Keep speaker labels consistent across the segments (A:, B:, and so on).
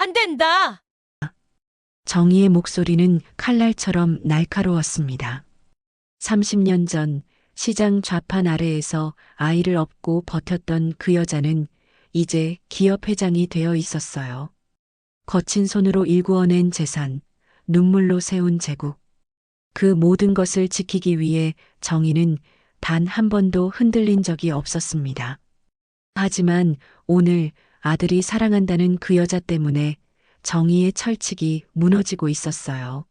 A: 안 된다.
B: 정희의 목소리는 칼날처럼 날카로웠습니다. 30년 전 시장 좌판 아래에서 아이를 업고 버텼던 그 여자는 이제 기업 회장이 되어 있었어요. 거친 손으로 일구어낸 재산, 눈물로 세운 제국. 그 모든 것을 지키기 위해 정희는 단 한 번도 흔들린 적이 없었습니다. 하지만 오늘 아들이 사랑한다는 그 여자 때문에 정희의 철칙이 무너지고 있었어요.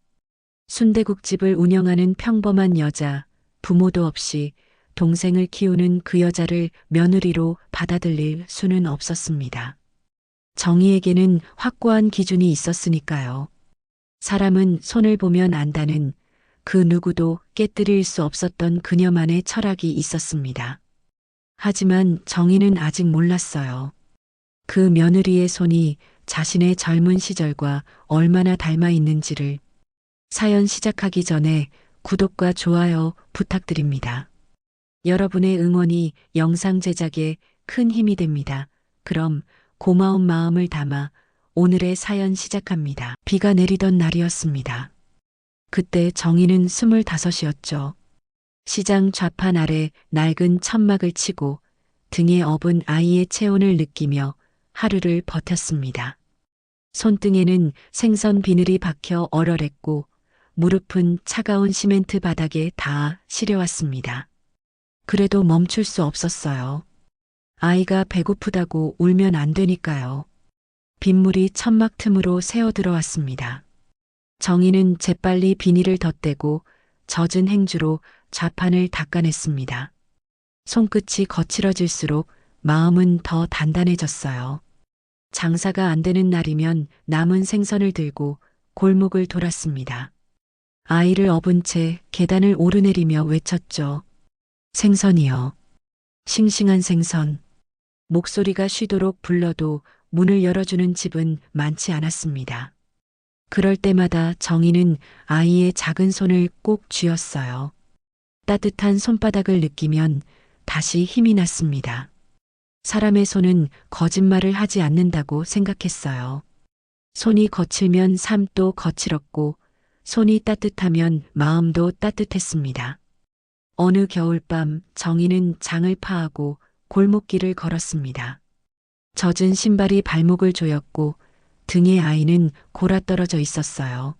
B: 순대국집을 운영하는 평범한 여자, 부모도 없이 동생을 키우는 그 여자를 며느리로 받아들일 수는 없었습니다. 정희에게는 확고한 기준이 있었으니까요. 사람은 손을 보면 안다는 그 누구도 깨뜨릴 수 없었던 그녀만의 철학이 있었습니다. 하지만 정희는 아직 몰랐어요. 그 며느리의 손이 자신의 젊은 시절과 얼마나 닮아 있는지를. 사연 시작하기 전에 구독과 좋아요 부탁드립니다. 여러분의 응원이 영상 제작에 큰 힘이 됩니다. 그럼 고마운 마음을 담아 오늘의 사연 시작합니다. 비가 내리던 날이었습니다. 그때 정희는 25이었죠. 시장 좌판 아래 낡은 천막을 치고 등에 업은 아이의 체온을 느끼며 하루를 버텼습니다. 손등에는 생선 비늘이 박혀 얼얼했고 무릎은 차가운 시멘트 바닥에 닿아 시려왔습니다. 그래도 멈출 수 없었어요. 아이가 배고프다고 울면 안 되니까요. 빗물이 천막 틈으로 새어 들어왔습니다. 정희는 재빨리 비닐을 덧대고 젖은 행주로 좌판을 닦아냈습니다. 손끝이 거칠어질수록 마음은 더 단단해졌어요. 장사가 안 되는 날이면 남은 생선을 들고 골목을 돌았습니다. 아이를 업은 채 계단을 오르내리며 외쳤죠. 생선이요. 싱싱한 생선. 목소리가 쉬도록 불러도 문을 열어주는 집은 많지 않았습니다. 그럴 때마다 정희는 아이의 작은 손을 꼭 쥐었어요. 따뜻한 손바닥을 느끼면 다시 힘이 났습니다. 사람의 손은 거짓말을 하지 않는다고 생각했어요. 손이 거칠면 삶도 거칠었고 손이 따뜻하면 마음도 따뜻했습니다. 어느 겨울밤 정희는 장을 파하고 골목길을 걸었습니다. 젖은 신발이 발목을 조였고 등에 아이는 골아떨어져 있었어요.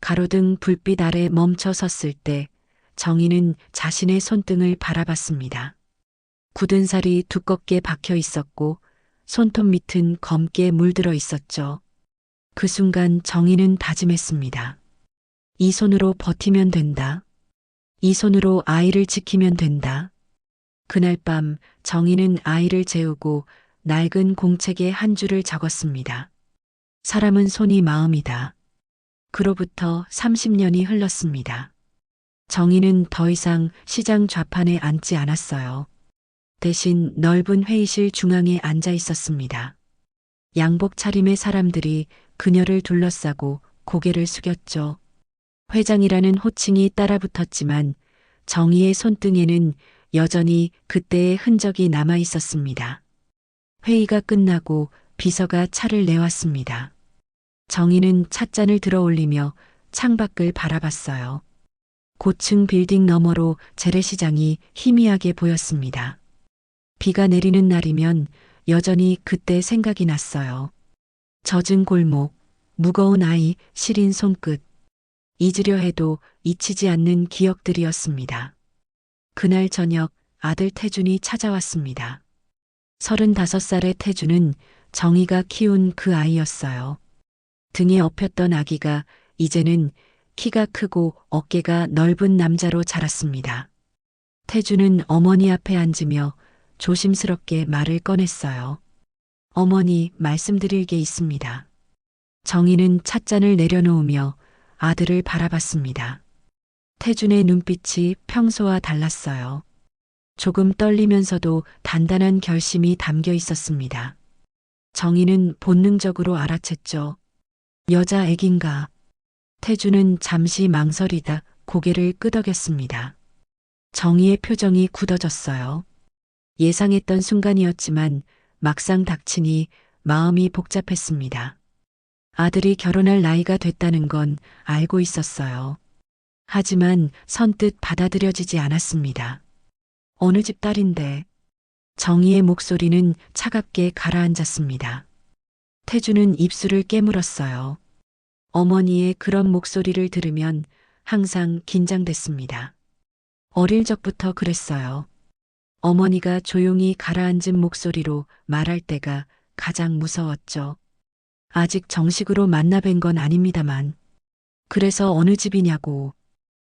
B: 가로등 불빛 아래 멈춰 섰을 때 정희는 자신의 손등을 바라봤습니다. 굳은 살이 두껍게 박혀 있었고 손톱 밑은 검게 물들어 있었죠. 그 순간 정희는 다짐했습니다. 이 손으로 버티면 된다. 이 손으로 아이를 지키면 된다. 그날 밤 정희는 아이를 재우고 낡은 공책에 한 줄을 적었습니다. 사람은 손이 마음이다. 그로부터 30년이 흘렀습니다. 정희는 더 이상 시장 좌판에 앉지 않았어요. 대신 넓은 회의실 중앙에 앉아 있었습니다. 양복 차림의 사람들이 그녀를 둘러싸고 고개를 숙였죠. 회장이라는 호칭이 따라붙었지만 정희의 손등에는 여전히 그때의 흔적이 남아 있었습니다. 회의가 끝나고 비서가 차를 내왔습니다. 정희는 찻잔을 들어 올리며 창밖을 바라봤어요. 고층 빌딩 너머로 재래시장이 희미하게 보였습니다. 비가 내리는 날이면 여전히 그때 생각이 났어요. 젖은 골목, 무거운 아이, 시린 손끝. 잊으려 해도 잊히지 않는 기억들이었습니다. 그날 저녁 아들 태준이 찾아왔습니다. 35살의 태준은 정희가 키운 그 아이였어요. 등에 업혔던 아기가 이제는 키가 크고 어깨가 넓은 남자로 자랐습니다. 태준은 어머니 앞에 앉으며 조심스럽게 말을 꺼냈어요. 어머니, 말씀드릴 게 있습니다. 정희는 찻잔을 내려놓으며 아들을 바라봤습니다. 태준의 눈빛이 평소와 달랐어요. 조금 떨리면서도 단단한 결심이 담겨 있었습니다. 정희는 본능적으로 알아챘죠. 여자 애긴가. 태준은 잠시 망설이다 고개를 끄덕였습니다. 정희의 표정이 굳어졌어요. 예상했던 순간이었지만 막상 닥치니 마음이 복잡했습니다. 아들이 결혼할 나이가 됐다는 건 알고 있었어요. 하지만 선뜻 받아들여지지 않았습니다. 어느 집 딸인데. 정희의 목소리는 차갑게 가라앉았습니다. 태주는 입술을 깨물었어요. 어머니의 그런 목소리를 들으면 항상 긴장됐습니다. 어릴 적부터 그랬어요. 어머니가 조용히 가라앉은 목소리로 말할 때가 가장 무서웠죠. 아직 정식으로 만나뵌 건 아닙니다만. 그래서 어느 집이냐고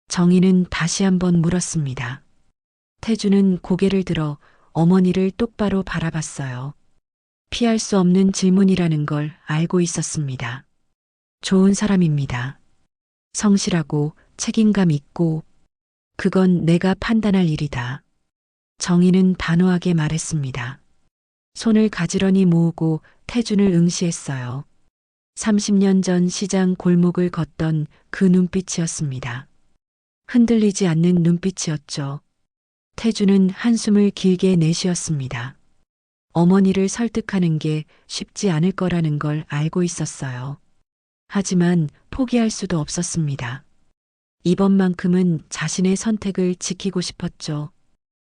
B: 정희는 다시 한번 물었습니다. 태주는 고개를 들어 어머니를 똑바로 바라봤어요. 피할 수 없는 질문이라는 걸 알고 있었습니다. 좋은 사람입니다. 성실하고 책임감 있고 그건 내가 판단할 일이다. 정희는 단호하게 말했습니다. 손을 가지런히 모으고 태준을 응시했어요. 30년 전 시장 골목을 걷던 그 눈빛이었습니다. 흔들리지 않는 눈빛이었죠. 태준은 한숨을 길게 내쉬었습니다. 어머니를 설득하는 게 쉽지 않을 거라는 걸 알고 있었어요. 하지만 포기할 수도 없었습니다. 이번만큼은 자신의 선택을 지키고 싶었죠.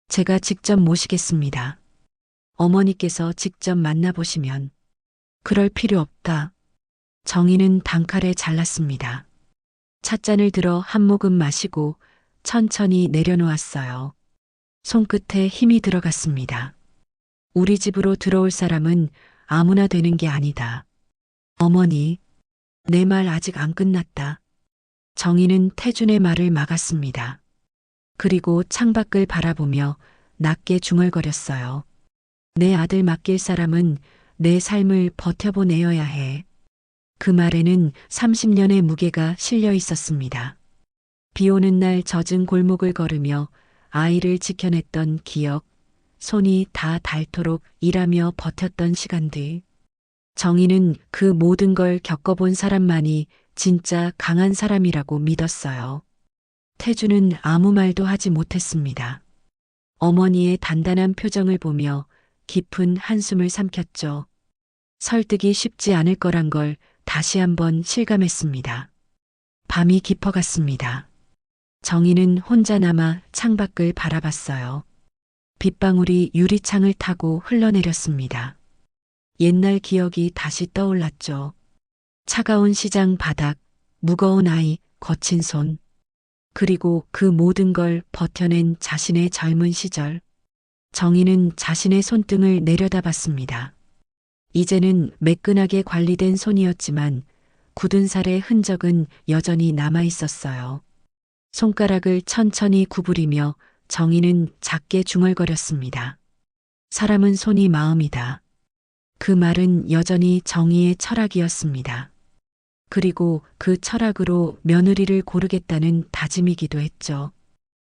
B: 제가 직접 모시겠습니다. 어머니께서 직접 만나보시면. 그럴 필요 없다. 정희는 단칼에 잘랐습니다. 찻잔을 들어 한 모금 마시고 천천히 내려놓았어요. 손끝에 힘이 들어갔습니다. 우리 집으로 들어올 사람은 아무나 되는 게 아니다. 어머니, 내 말 아직 안 끝났다. 정희는 태준의 말을 막았습니다. 그리고 창밖을 바라보며 낮게 중얼거렸어요. 내 아들 맡길 사람은 내 삶을 버텨보내어야 해. 그 말에는 30년의 무게가 실려 있었습니다. 비 오는 날 젖은 골목을 걸으며 아이를 지켜냈던 기억, 손이 다 닳도록 일하며 버텼던 시간들. 정희는 그 모든 걸 겪어본 사람만이 진짜 강한 사람이라고 믿었어요. 태주는 아무 말도 하지 못했습니다. 어머니의 단단한 표정을 보며 깊은 한숨을 삼켰죠. 설득이 쉽지 않을 거란 걸 다시 한번 실감했습니다. 밤이 깊어갔습니다. 정희는 혼자 남아 창밖을 바라봤어요. 빗방울이 유리창을 타고 흘러내렸습니다. 옛날 기억이 다시 떠올랐죠. 차가운 시장 바닥, 무거운 아이, 거친 손. 그리고 그 모든 걸 버텨낸 자신의 젊은 시절. 정희는 자신의 손등을 내려다봤습니다. 이제는 매끈하게 관리된 손이었지만 굳은 살의 흔적은 여전히 남아 있었어요. 손가락을 천천히 구부리며 정희는 작게 중얼거렸습니다. 사람은 손이 마음이다. 그 말은 여전히 정희의 철학이었습니다. 그리고 그 철학으로 며느리를 고르겠다는 다짐이기도 했죠.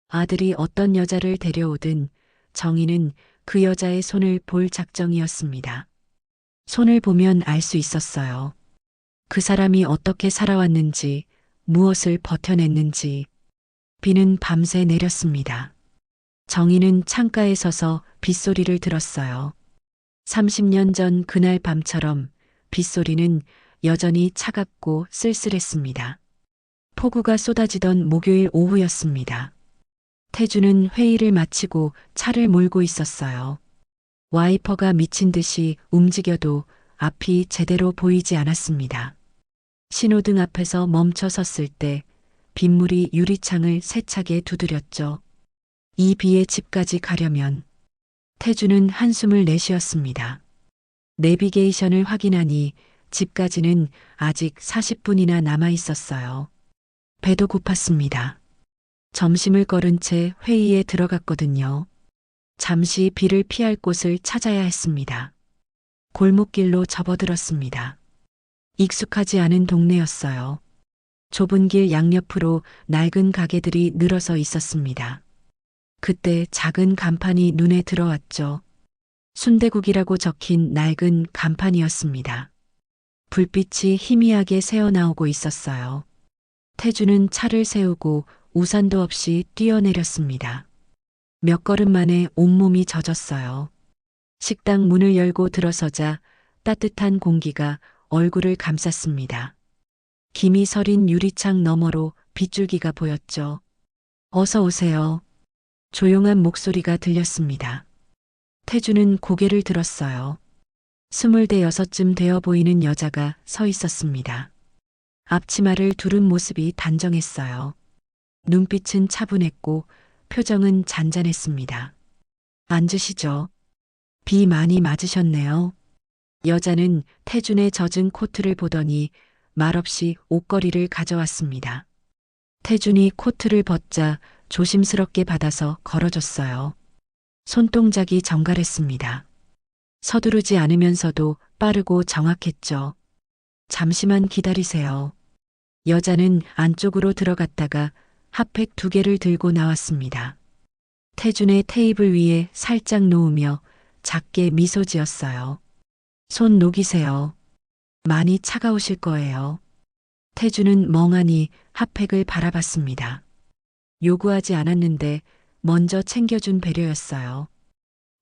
B: 아들이 어떤 여자를 데려오든 정희는 그 여자의 손을 볼 작정이었습니다. 손을 보면 알 수 있었어요. 그 사람이 어떻게 살아왔는지, 무엇을 버텨냈는지. 비는 밤새 내렸습니다. 정희는 창가에 서서 빗소리를 들었어요. 30년 전 그날 밤처럼 빗소리는 여전히 차갑고 쓸쓸했습니다. 폭우가 쏟아지던 목요일 오후였습니다. 태주는 회의를 마치고 차를 몰고 있었어요. 와이퍼가 미친 듯이 움직여도 앞이 제대로 보이지 않았습니다. 신호등 앞에서 멈춰 섰을 때 빗물이 유리창을 세차게 두드렸죠. 이 비에 집까지 가려면. 태주는 한숨을 내쉬었습니다. 내비게이션을 확인하니 집까지는 아직 40분이나 남아 있었어요. 배도 고팠습니다. 점심을 거른 채 회의에 들어갔거든요. 잠시 비를 피할 곳을 찾아야 했습니다. 골목길로 접어들었습니다. 익숙하지 않은 동네였어요. 좁은 길 양옆으로 낡은 가게들이 늘어서 있었습니다. 그때 작은 간판이 눈에 들어왔죠. 순대국이라고 적힌 낡은 간판이었습니다. 불빛이 희미하게 새어나오고 있었어요. 태주는 차를 세우고 우산도 없이 뛰어내렸습니다. 몇 걸음 만에 온몸이 젖었어요. 식당 문을 열고 들어서자 따뜻한 공기가 얼굴을 감쌌습니다. 김이 서린 유리창 너머로 빗줄기가 보였죠. 어서 오세요. 조용한 목소리가 들렸습니다. 태주는 고개를 들었어요. 26쯤 되어 보이는 여자가 서 있었습니다. 앞치마를 두른 모습이 단정했어요. 눈빛은 차분했고 표정은 잔잔했습니다. 앉으시죠. 비 많이 맞으셨네요. 여자는 태준의 젖은 코트를 보더니 말없이 옷걸이를 가져왔습니다. 태준이 코트를 벗자 조심스럽게 받아서 걸어줬어요. 손동작이 정갈했습니다. 서두르지 않으면서도 빠르고 정확했죠. 잠시만 기다리세요. 여자는 안쪽으로 들어갔다가 핫팩 2개를 들고 나왔습니다. 태준의 테이블 위에 살짝 놓으며 작게 미소 지었어요. 손 녹이세요. 많이 차가우실 거예요. 태준은 멍하니 핫팩을 바라봤습니다. 요구하지 않았는데 먼저 챙겨준 배려였어요.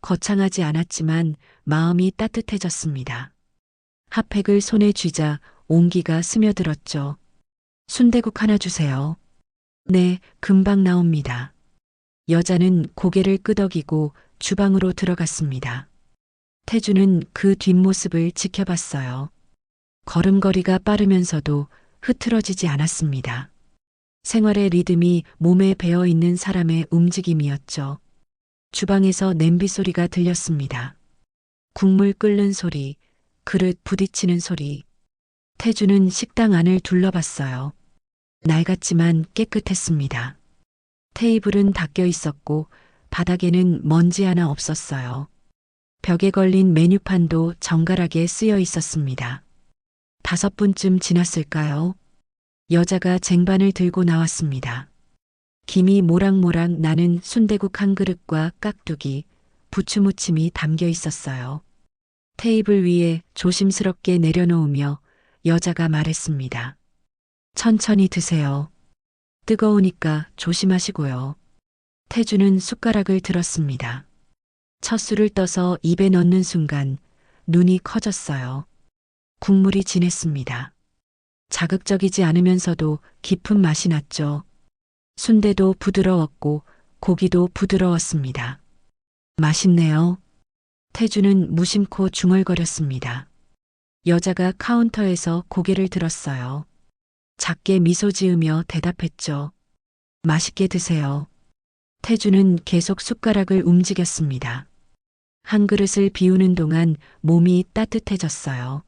B: 거창하지 않았지만 마음이 따뜻해졌습니다. 핫팩을 손에 쥐자 온기가 스며들었죠. 순대국 하나 주세요. 네, 금방 나옵니다. 여자는 고개를 끄덕이고 주방으로 들어갔습니다. 태주는 그 뒷모습을 지켜봤어요. 걸음걸이가 빠르면서도 흐트러지지 않았습니다. 생활의 리듬이 몸에 배어 있는 사람의 움직임이었죠. 주방에서 냄비 소리가 들렸습니다. 국물 끓는 소리, 그릇 부딪히는 소리. 태주는 식당 안을 둘러봤어요. 낡았지만 깨끗했습니다. 테이블은 닦여 있었고 바닥에는 먼지 하나 없었어요. 벽에 걸린 메뉴판도 정갈하게 쓰여 있었습니다. 5분쯤 지났을까요? 여자가 쟁반을 들고 나왔습니다. 김이 모락모락 나는 순대국 한 그릇과 깍두기, 부추무침이 담겨 있었어요. 테이블 위에 조심스럽게 내려놓으며 여자가 말했습니다. 천천히 드세요. 뜨거우니까 조심하시고요. 태주는 숟가락을 들었습니다. 첫 술을 떠서 입에 넣는 순간 눈이 커졌어요. 국물이 진했습니다. 자극적이지 않으면서도 깊은 맛이 났죠. 순대도 부드러웠고 고기도 부드러웠습니다. 맛있네요. 태주는 무심코 중얼거렸습니다. 여자가 카운터에서 고개를 들었어요. 작게 미소 지으며 대답했죠. 맛있게 드세요. 태주는 계속 숟가락을 움직였습니다. 한 그릇을 비우는 동안 몸이 따뜻해졌어요.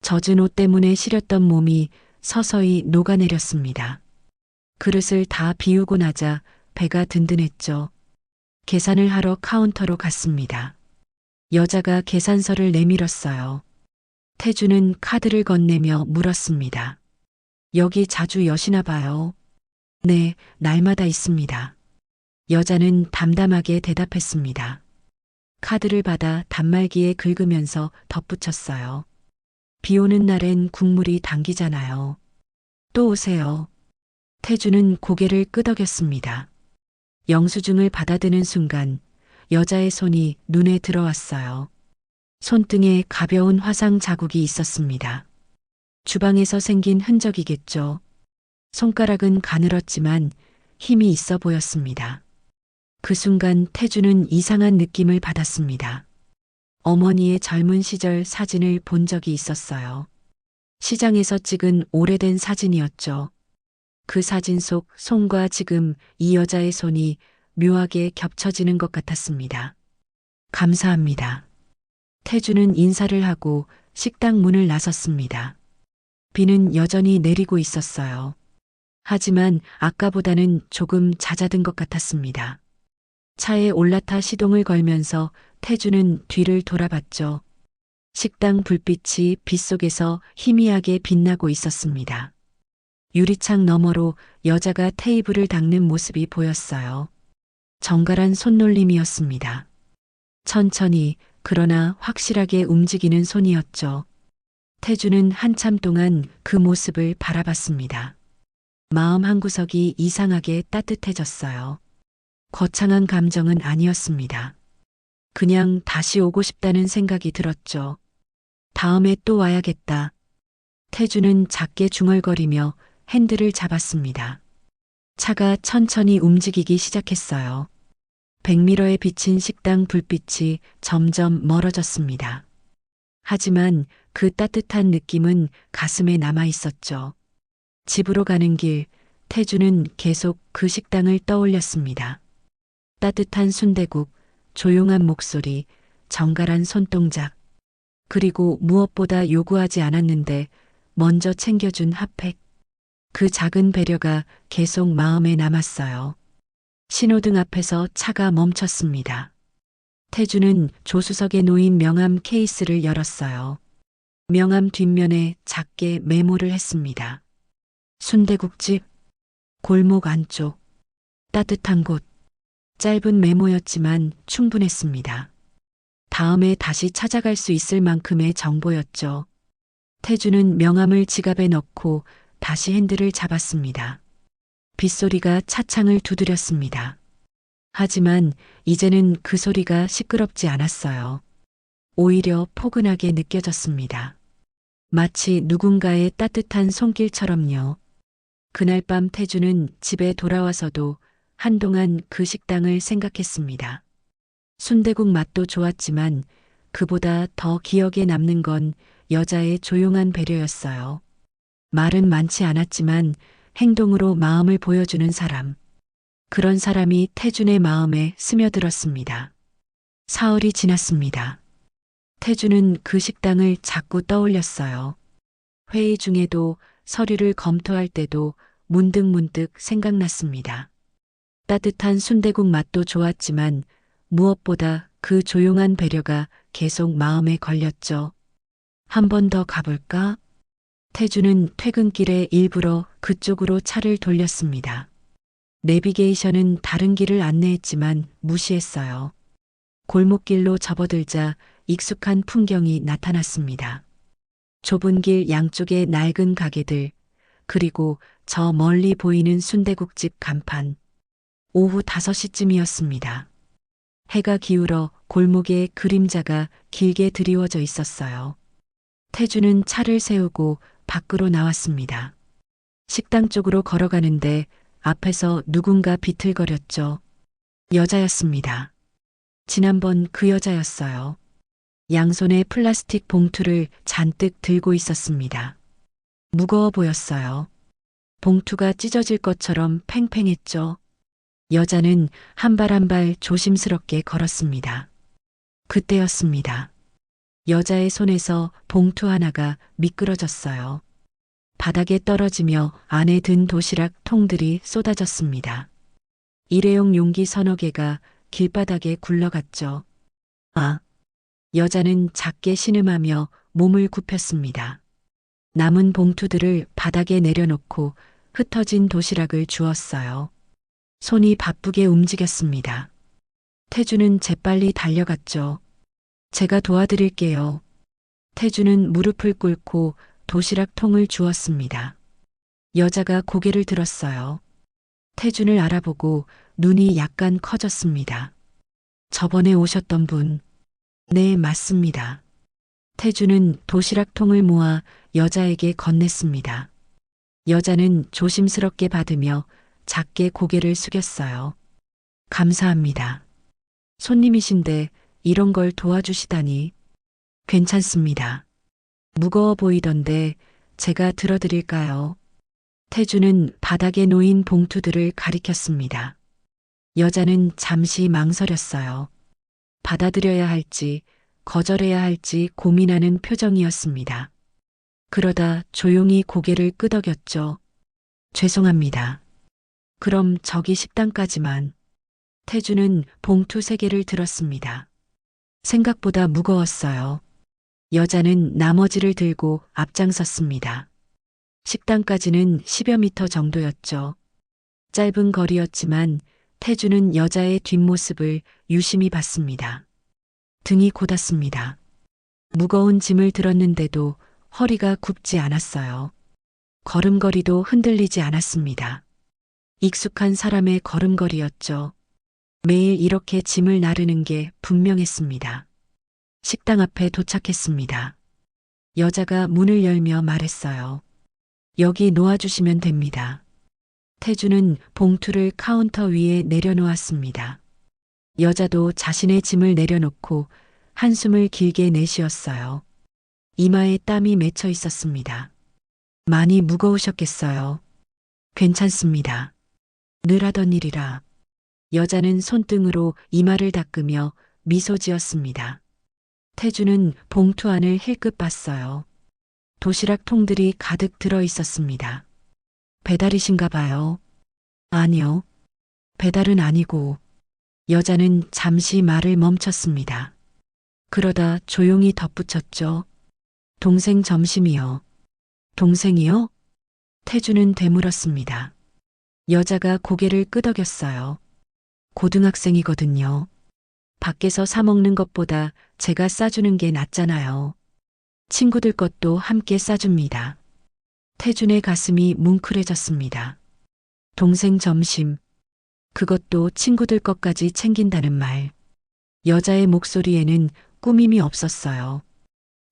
B: 젖은 옷 때문에 시렸던 몸이 서서히 녹아내렸습니다. 그릇을 다 비우고 나자 배가 든든했죠. 계산을 하러 카운터로 갔습니다. 여자가 계산서를 내밀었어요. 태주는 카드를 건네며 물었습니다. 여기 자주 여시나 봐요. 네, 날마다 있습니다. 여자는 담담하게 대답했습니다. 카드를 받아 단말기에 긁으면서 덧붙였어요. 비 오는 날엔 국물이 당기잖아요. 또 오세요. 태주는 고개를 끄덕였습니다. 영수증을 받아드는 순간 여자의 손이 눈에 들어왔어요. 손등에 가벼운 화상 자국이 있었습니다. 주방에서 생긴 흔적이겠죠. 손가락은 가늘었지만 힘이 있어 보였습니다. 그 순간 태주는 이상한 느낌을 받았습니다. 어머니의 젊은 시절 사진을 본 적이 있었어요. 시장에서 찍은 오래된 사진이었죠. 그 사진 속 손과 지금 이 여자의 손이 묘하게 겹쳐지는 것 같았습니다. 감사합니다. 태주는 인사를 하고 식당 문을 나섰습니다. 비는 여전히 내리고 있었어요. 하지만 아까보다는 조금 잦아든 것 같았습니다. 차에 올라타 시동을 걸면서 태주는 뒤를 돌아봤죠. 식당 불빛이 빗속에서 희미하게 빛나고 있었습니다. 유리창 너머로 여자가 테이블을 닦는 모습이 보였어요. 정갈한 손놀림이었습니다. 천천히 그러나 확실하게 움직이는 손이었죠. 태주는 한참 동안 그 모습을 바라봤습니다. 마음 한구석이 이상하게 따뜻해졌어요. 거창한 감정은 아니었습니다. 그냥 다시 오고 싶다는 생각이 들었죠. 다음에 또 와야겠다 태주는 작게 중얼거리며 핸들을 잡았습니다. 차가 천천히 움직이기 시작했어요. 백미러에 비친 식당 불빛이 점점 멀어졌습니다. 하지만 그 따뜻한 느낌은 가슴에 남아 있었죠. 집으로 가는 길, 태주는 계속 그 식당을 떠올렸습니다. 따뜻한 순대국, 조용한 목소리, 정갈한 손동작, 그리고 무엇보다 요구하지 않았는데 먼저 챙겨준 핫팩. 그 작은 배려가 계속 마음에 남았어요. 신호등 앞에서 차가 멈췄습니다. 태주는 조수석에 놓인 명함 케이스를 열었어요. 명함 뒷면에 작게 메모를 했습니다. 순대국집, 골목 안쪽, 따뜻한 곳. 짧은 메모였지만 충분했습니다. 다음에 다시 찾아갈 수 있을 만큼의 정보였죠. 태주는 명함을 지갑에 넣고 다시 핸들을 잡았습니다. 빗소리가 차창을 두드렸습니다. 하지만 이제는 그 소리가 시끄럽지 않았어요. 오히려 포근하게 느껴졌습니다. 마치 누군가의 따뜻한 손길처럼요. 그날 밤 태주는 집에 돌아와서도 한동안 그 식당을 생각했습니다. 순대국 맛도 좋았지만 그보다 더 기억에 남는 건 여자의 조용한 배려였어요. 말은 많지 않았지만 행동으로 마음을 보여주는 사람. 그런 사람이 태준의 마음에 스며들었습니다. 사흘이 지났습니다. 태준은 그 식당을 자꾸 떠올렸어요. 회의 중에도 서류를 검토할 때도 문득문득 생각났습니다. 따뜻한 순대국 맛도 좋았지만 무엇보다 그 조용한 배려가 계속 마음에 걸렸죠. 한 번 더 가볼까? 태주는 퇴근길에 일부러 그쪽으로 차를 돌렸습니다. 내비게이션은 다른 길을 안내했지만 무시했어요. 골목길로 접어들자 익숙한 풍경이 나타났습니다. 좁은 길 양쪽에 낡은 가게들, 그리고 저 멀리 보이는 순대국집 간판. 오후 5시쯤이었습니다. 해가 기울어 골목에 그림자가 길게 드리워져 있었어요. 태주는 차를 세우고 밖으로 나왔습니다. 식당 쪽으로 걸어가는데 앞에서 누군가 비틀거렸죠. 여자였습니다. 지난번 그 여자였어요. 양손에 플라스틱 봉투를 잔뜩 들고 있었습니다. 무거워 보였어요. 봉투가 찢어질 것처럼 팽팽했죠. 여자는 한 발 한 발 조심스럽게 걸었습니다. 그때였습니다. 여자의 손에서 봉투 하나가 미끄러졌어요. 바닥에 떨어지며 안에 든 도시락 통들이 쏟아졌습니다. 일회용 용기 서너 개가 길바닥에 굴러갔죠. 아! 여자는 작게 신음하며 몸을 굽혔습니다. 남은 봉투들을 바닥에 내려놓고 흩어진 도시락을 주었어요. 손이 바쁘게 움직였습니다. 태주는 재빨리 달려갔죠. 제가 도와드릴게요. 태주는 무릎을 꿇고 도시락 통을 주었습니다. 여자가 고개를 들었어요. 태준을 알아보고 눈이 약간 커졌습니다. 저번에 오셨던 분. 네, 맞습니다. 태준은 도시락 통을 모아 여자에게 건넸습니다. 여자는 조심스럽게 받으며 작게 고개를 숙였어요. 감사합니다. 손님이신데 이런 걸 도와주시다니. 괜찮습니다. 무거워 보이던데 제가 들어드릴까요? 태주는 바닥에 놓인 봉투들을 가리켰습니다. 여자는 잠시 망설였어요. 받아들여야 할지 거절해야 할지 고민하는 표정이었습니다. 그러다 조용히 고개를 끄덕였죠. 죄송합니다. 그럼 저기 식당까지만. 태주는 봉투 3개를 들었습니다. 생각보다 무거웠어요. 여자는 나머지를 들고 앞장섰습니다. 식당까지는 10여 미터 정도였죠. 짧은 거리였지만 태주는 여자의 뒷모습을 유심히 봤습니다. 등이 곧았습니다. 무거운 짐을 들었는데도 허리가 굽지 않았어요. 걸음걸이도 흔들리지 않았습니다. 익숙한 사람의 걸음걸이였죠. 매일 이렇게 짐을 나르는 게 분명했습니다. 식당 앞에 도착했습니다. 여자가 문을 열며 말했어요. 여기 놓아주시면 됩니다. 태주는 봉투를 카운터 위에 내려놓았습니다. 여자도 자신의 짐을 내려놓고 한숨을 길게 내쉬었어요. 이마에 땀이 맺혀 있었습니다. 많이 무거우셨겠어요. 괜찮습니다. 늘 하던 일이라. 여자는 손등으로 이마를 닦으며 미소 지었습니다. 태주는 봉투 안을 힐끗 봤어요. 도시락 통들이 가득 들어 있었습니다. 배달이신가 봐요. 아니요. 배달은 아니고. 여자는 잠시 말을 멈췄습니다. 그러다 조용히 덧붙였죠. 동생 점심이요. 동생이요? 태주는 되물었습니다. 여자가 고개를 끄덕였어요. 고등학생이거든요. 밖에서 사 먹는 것보다 제가 싸주는 게 낫잖아요. 친구들 것도 함께 싸줍니다. 태준의 가슴이 뭉클해졌습니다. 동생 점심, 그것도 친구들 것까지 챙긴다는 말. 여자의 목소리에는 꾸밈이 없었어요.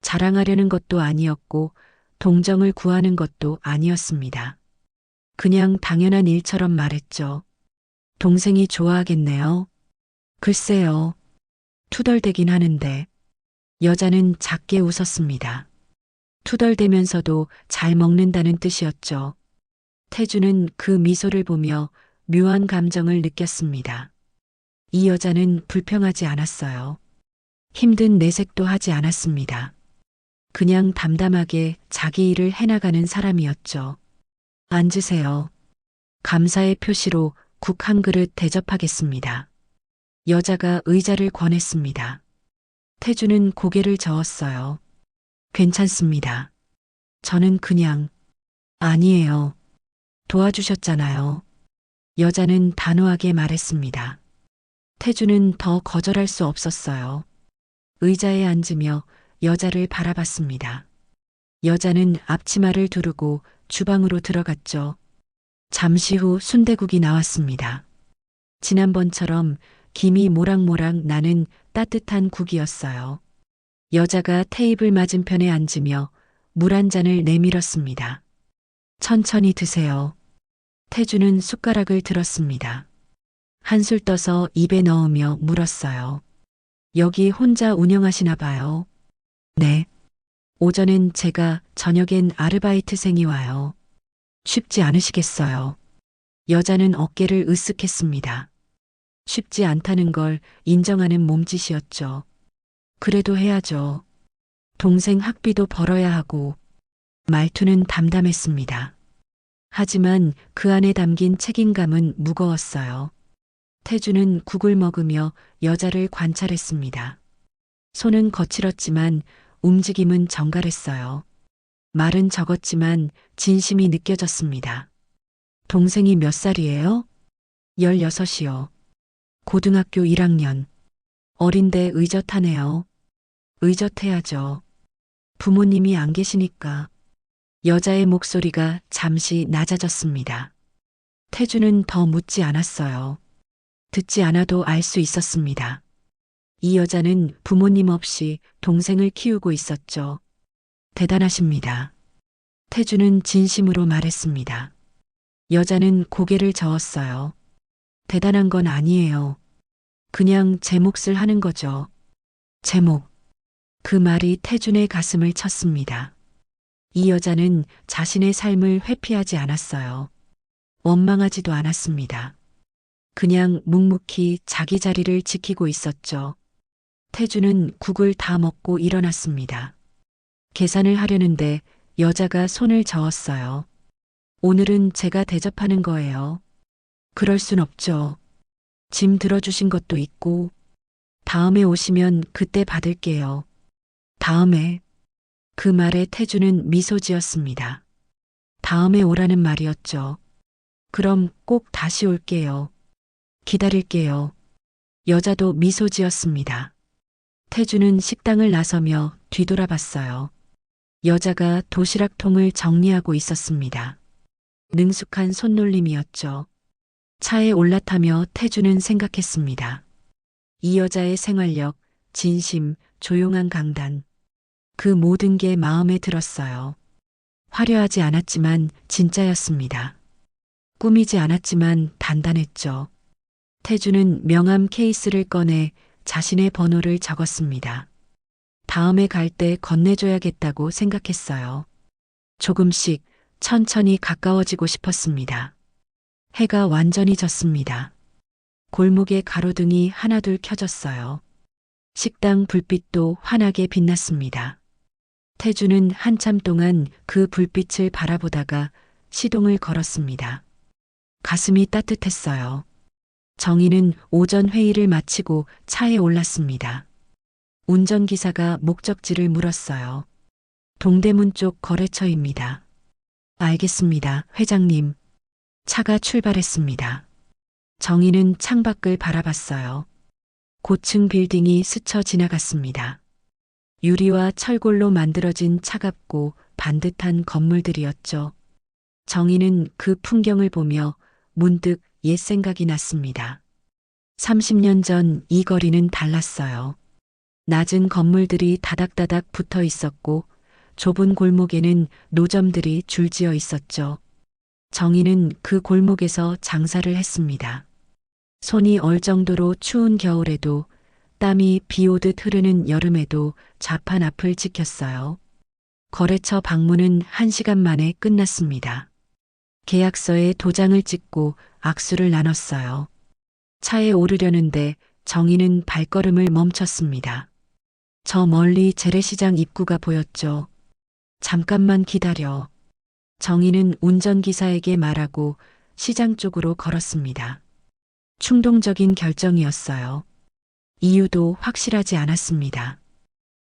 B: 자랑하려는 것도 아니었고 동정을 구하는 것도 아니었습니다. 그냥 당연한 일처럼 말했죠. 동생이 좋아하겠네요. 글쎄요. 투덜대긴 하는데. 여자는 작게 웃었습니다. 투덜대면서도 잘 먹는다는 뜻이었죠. 태주는 그 미소를 보며 묘한 감정을 느꼈습니다. 이 여자는 불평하지 않았어요. 힘든 내색도 하지 않았습니다. 그냥 담담하게 자기 일을 해나가는 사람이었죠. 앉으세요. 감사의 표시로 국 한 그릇 대접하겠습니다. 여자가 의자를 권했습니다. 태주는 고개를 저었어요. 괜찮습니다. 저는 그냥, 아니에요. 도와주셨잖아요. 여자는 단호하게 말했습니다. 태주는 더 거절할 수 없었어요. 의자에 앉으며 여자를 바라봤습니다. 여자는 앞치마를 두르고 주방으로 들어갔죠. 잠시 후 순대국이 나왔습니다. 지난번처럼 김이 모락모락 나는 따뜻한 국이었어요. 여자가 테이블 맞은편에 앉으며 물 한 잔을 내밀었습니다. 천천히 드세요. 태주는 숟가락을 들었습니다. 한술 떠서 입에 넣으며 물었어요. 여기 혼자 운영하시나 봐요. 네. 오전엔 제가, 저녁엔 아르바이트생이 와요. 쉽지 않으시겠어요. 여자는 어깨를 으쓱했습니다. 쉽지 않다는 걸 인정하는 몸짓이었죠. 그래도 해야죠. 동생 학비도 벌어야 하고. 말투는 담담했습니다. 하지만 그 안에 담긴 책임감은 무거웠어요. 태주는 국을 먹으며 여자를 관찰했습니다. 손은 거칠었지만 움직임은 정갈했어요. 말은 적었지만 진심이 느껴졌습니다. 동생이 몇 살이에요? 16이요. 고등학교 1학년. 어린데 의젓하네요. 의젓해야죠. 부모님이 안 계시니까. 여자의 목소리가 잠시 낮아졌습니다. 태주는 더 묻지 않았어요. 듣지 않아도 알 수 있었습니다. 이 여자는 부모님 없이 동생을 키우고 있었죠. 대단하십니다. 태주는 진심으로 말했습니다. 여자는 고개를 저었어요. 대단한 건 아니에요. 그냥 제 몫을 하는 거죠. 제목. 그 말이 태준의 가슴을 쳤습니다. 이 여자는 자신의 삶을 회피하지 않았어요. 원망하지도 않았습니다. 그냥 묵묵히 자기 자리를 지키고 있었죠. 태주는 국을 다 먹고 일어났습니다. 계산을 하려는데 여자가 손을 저었어요. 오늘은 제가 대접하는 거예요. 그럴 순 없죠. 짐 들어주신 것도 있고. 다음에 오시면 그때 받을게요. 다음에. 그 말에 태주는 미소 지었습니다. 다음에 오라는 말이었죠. 그럼 꼭 다시 올게요. 기다릴게요. 여자도 미소 지었습니다. 태주는 식당을 나서며 뒤돌아봤어요. 여자가 도시락통을 정리하고 있었습니다. 능숙한 손놀림이었죠. 차에 올라타며 태주는 생각했습니다. 이 여자의 생활력, 진심, 조용한 강단. 그 모든 게 마음에 들었어요. 화려하지 않았지만 진짜였습니다. 꾸미지 않았지만 단단했죠. 태주는 명함 케이스를 꺼내 자신의 번호를 적었습니다. 다음에 갈 때 건네줘야겠다고 생각했어요. 조금씩 천천히 가까워지고 싶었습니다. 해가 완전히 졌습니다. 골목의 가로등이 하나둘 켜졌어요. 식당 불빛도 환하게 빛났습니다. 태주는 한참 동안 그 불빛을 바라보다가 시동을 걸었습니다. 가슴이 따뜻했어요. 정희는 오전 회의를 마치고 차에 올랐습니다. 운전기사가 목적지를 물었어요. 동대문 쪽 거래처입니다. 알겠습니다, 회장님. 차가 출발했습니다. 정희는 창밖을 바라봤어요. 고층 빌딩이 스쳐 지나갔습니다. 유리와 철골로 만들어진 차갑고 반듯한 건물들이었죠. 정희는 그 풍경을 보며 문득 옛 생각이 났습니다. 30년 전 이 거리는 달랐어요. 낮은 건물들이 다닥다닥 붙어 있었고 좁은 골목에는 노점들이 줄지어 있었죠. 정희는 그 골목에서 장사를 했습니다. 손이 얼 정도로 추운 겨울에도 땀이 비 오듯 흐르는 여름에도 좌판 앞을 지켰어요. 거래처 방문은 1시간 만에 끝났습니다. 계약서에 도장을 찍고 악수를 나눴어요. 차에 오르려는데 정희는 발걸음을 멈췄습니다. 저 멀리 재래시장 입구가 보였죠. 잠깐만 기다려. 정희는 운전기사에게 말하고 시장 쪽으로 걸었습니다. 충동적인 결정이었어요. 이유도 확실하지 않았습니다.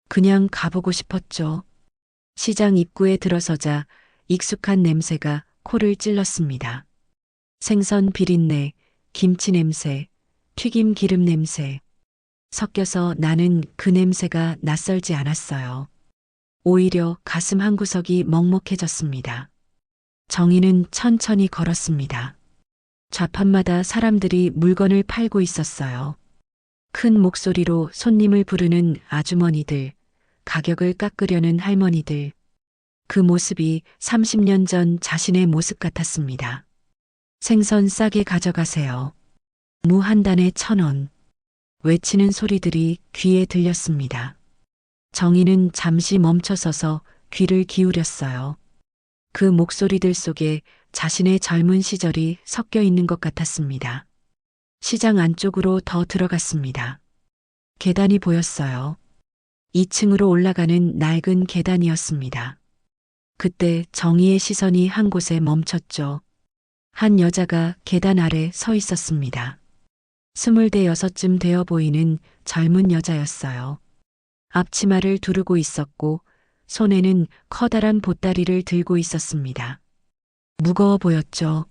B: 그냥 가보고 싶었죠. 시장 입구에 들어서자 익숙한 냄새가 코를 찔렀습니다. 생선 비린내, 김치 냄새, 튀김 기름 냄새. 섞여서 나는 그 냄새가 낯설지 않았어요. 오히려 가슴 한구석이 먹먹해졌습니다. 정희는 천천히 걸었습니다. 좌판마다 사람들이 물건을 팔고 있었어요. 큰 목소리로 손님을 부르는 아주머니들, 가격을 깎으려는 할머니들. 그 모습이 30년 전 자신의 모습 같았습니다. 생선 싸게 가져가세요. 무 한 단에 1,000원. 외치는 소리들이 귀에 들렸습니다. 정희는 잠시 멈춰서서 귀를 기울였어요. 그 목소리들 속에 자신의 젊은 시절이 섞여 있는 것 같았습니다. 시장 안쪽으로 더 들어갔습니다. 계단이 보였어요. 2층으로 올라가는 낡은 계단이었습니다. 그때 정희의 시선이 한 곳에 멈췄죠. 한 여자가 계단 아래 서 있었습니다. 26쯤 되어 보이는 젊은 여자였어요. 앞치마를 두르고 있었고 손에는 커다란 보따리를 들고 있었습니다. 무거워 보였죠.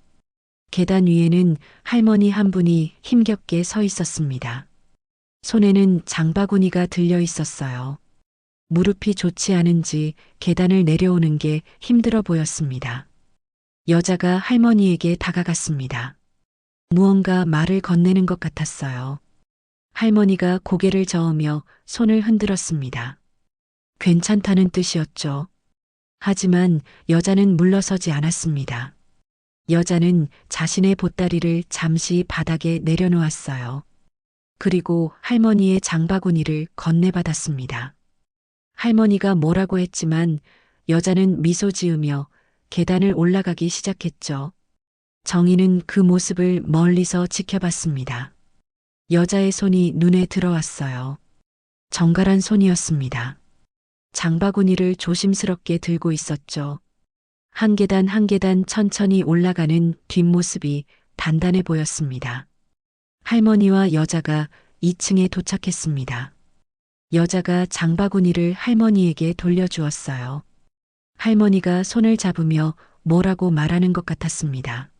B: 계단 위에는 할머니 한 분이 힘겹게 서 있었습니다. 손에는 장바구니가 들려 있었어요. 무릎이 좋지 않은지 계단을 내려오는 게 힘들어 보였습니다. 여자가 할머니에게 다가갔습니다. 무언가 말을 건네는 것 같았어요. 할머니가 고개를 저으며 손을 흔들었습니다. 괜찮다는 뜻이었죠. 하지만 여자는 물러서지 않았습니다. 여자는 자신의 보따리를 잠시 바닥에 내려놓았어요. 그리고 할머니의 장바구니를 건네받았습니다. 할머니가 뭐라고 했지만 여자는 미소 지으며 계단을 올라가기 시작했죠. 정희는 그 모습을 멀리서 지켜봤습니다. 여자의 손이 눈에 들어왔어요. 정갈한 손이었습니다. 장바구니를 조심스럽게 들고 있었죠. 한 계단 한 계단 천천히 올라가는 뒷모습이 단단해 보였습니다. 할머니와 여자가 2층에 도착했습니다. 여자가 장바구니를 할머니에게 돌려주었어요. 할머니가 손을 잡으며 뭐라고 말하는 것 같았습니다.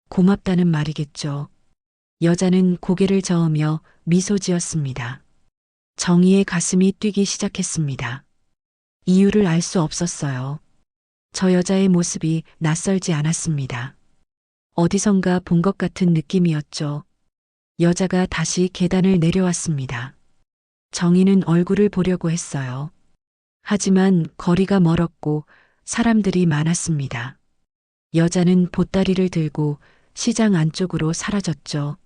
B: 고맙다는 말이겠죠. 여자는 고개를 저으며 미소 지었습니다. 정희의 가슴이 뛰기 시작했습니다. 이유를 알 수 없었어요. 저 여자의 모습이 낯설지 않았습니다. 어디선가 본 것 같은 느낌이었죠. 여자가 다시 계단을 내려왔습니다. 정희는 얼굴을 보려고 했어요. 하지만 거리가 멀었고 사람들이 많았습니다. 여자는 보따리를 들고 시장 안쪽으로 사라졌죠.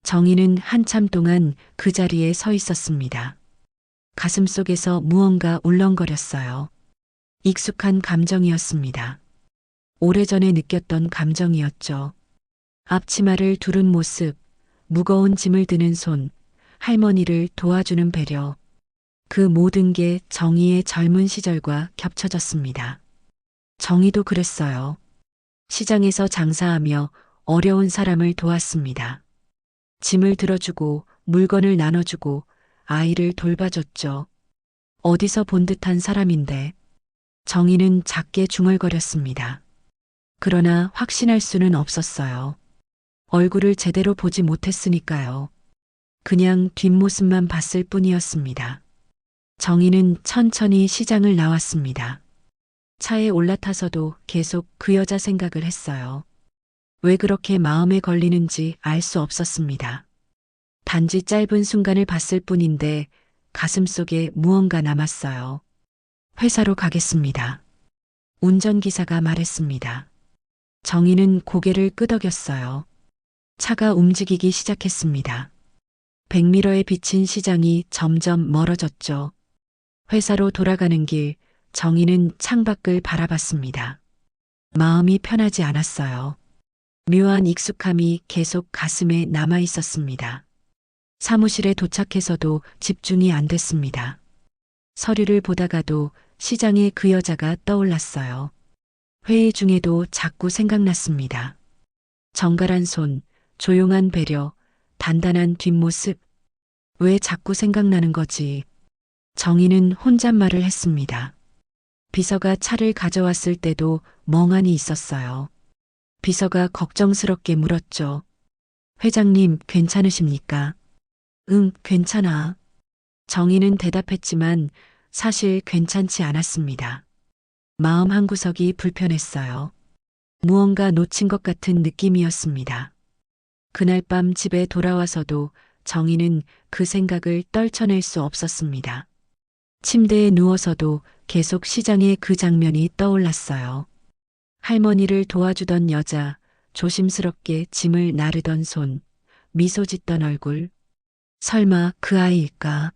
B: 정희는 한참 동안 그 자리에 서 있었습니다. 가슴속에서 무언가 울렁거렸어요. 익숙한 감정이었습니다. 오래전에 느꼈던 감정이었죠. 앞치마를 두른 모습, 무거운 짐을 드는 손, 할머니를 도와주는 배려. 그 모든 게 정희의 젊은 시절과 겹쳐졌습니다. 정희도 그랬어요. 시장에서 장사하며 어려운 사람을 도왔습니다. 짐을 들어주고 물건을 나눠주고 아이를 돌봐줬죠. 어디서 본 듯한 사람인데 정희는 작게 중얼거렸습니다. 그러나 확신할 수는 없었어요. 얼굴을 제대로 보지 못했으니까요. 그냥 뒷모습만 봤을 뿐이었습니다. 정희는 천천히 시장을 나왔습니다. 차에 올라타서도 계속 그 여자 생각을 했어요. 왜 그렇게 마음에 걸리는지 알 수 없었습니다. 단지 짧은 순간을 봤을 뿐인데 가슴속에 무언가 남았어요. 회사로 가겠습니다. 운전기사가 말했습니다. 정희는 고개를 끄덕였어요. 차가 움직이기 시작했습니다. 백미러에 비친 시장이 점점 멀어졌죠. 회사로 돌아가는 길, 정희는 창밖을 바라봤습니다. 마음이 편하지 않았어요. 묘한 익숙함이 계속 가슴에 남아 있었습니다. 사무실에 도착해서도 집중이 안 됐습니다. 서류를 보다가도 시장에 그 여자가 떠올랐어요. 회의 중에도 자꾸 생각났습니다. 정갈한 손, 조용한 배려, 단단한 뒷모습. 왜 자꾸 생각나는 거지? 정희는 혼잣말을 했습니다. 비서가 차를 가져왔을 때도 멍하니 있었어요. 비서가 걱정스럽게 물었죠. 회장님, 괜찮으십니까? 응, 괜찮아. 정희는 대답했지만 사실 괜찮지 않았습니다. 마음 한구석이 불편했어요. 무언가 놓친 것 같은 느낌이었습니다. 그날 밤 집에 돌아와서도 정희는 그 생각을 떨쳐낼 수 없었습니다. 침대에 누워서도 계속 시장의 그 장면이 떠올랐어요. 할머니를 도와주던 여자, 조심스럽게 짐을 나르던 손, 미소 짓던 얼굴. 설마 그 아이일까?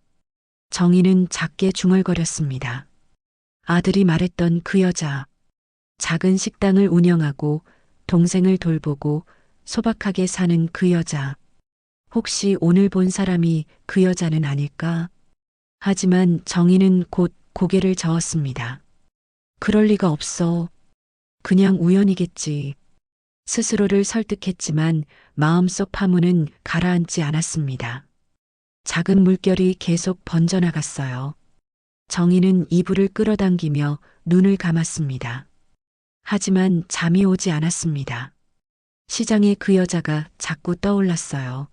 B: 정희는 작게 중얼거렸습니다. 아들이 말했던 그 여자. 작은 식당을 운영하고 동생을 돌보고 소박하게 사는 그 여자. 혹시 오늘 본 사람이 그 여자는 아닐까? 하지만 정희는 곧 고개를 저었습니다. 그럴 리가 없어. 그냥 우연이겠지. 스스로를 설득했지만 마음속 파문은 가라앉지 않았습니다. 작은 물결이 계속 번져나갔어요. 정희는 이불을 끌어당기며 눈을 감았습니다. 하지만 잠이 오지 않았습니다. 시장에 그 여자가 자꾸 떠올랐어요.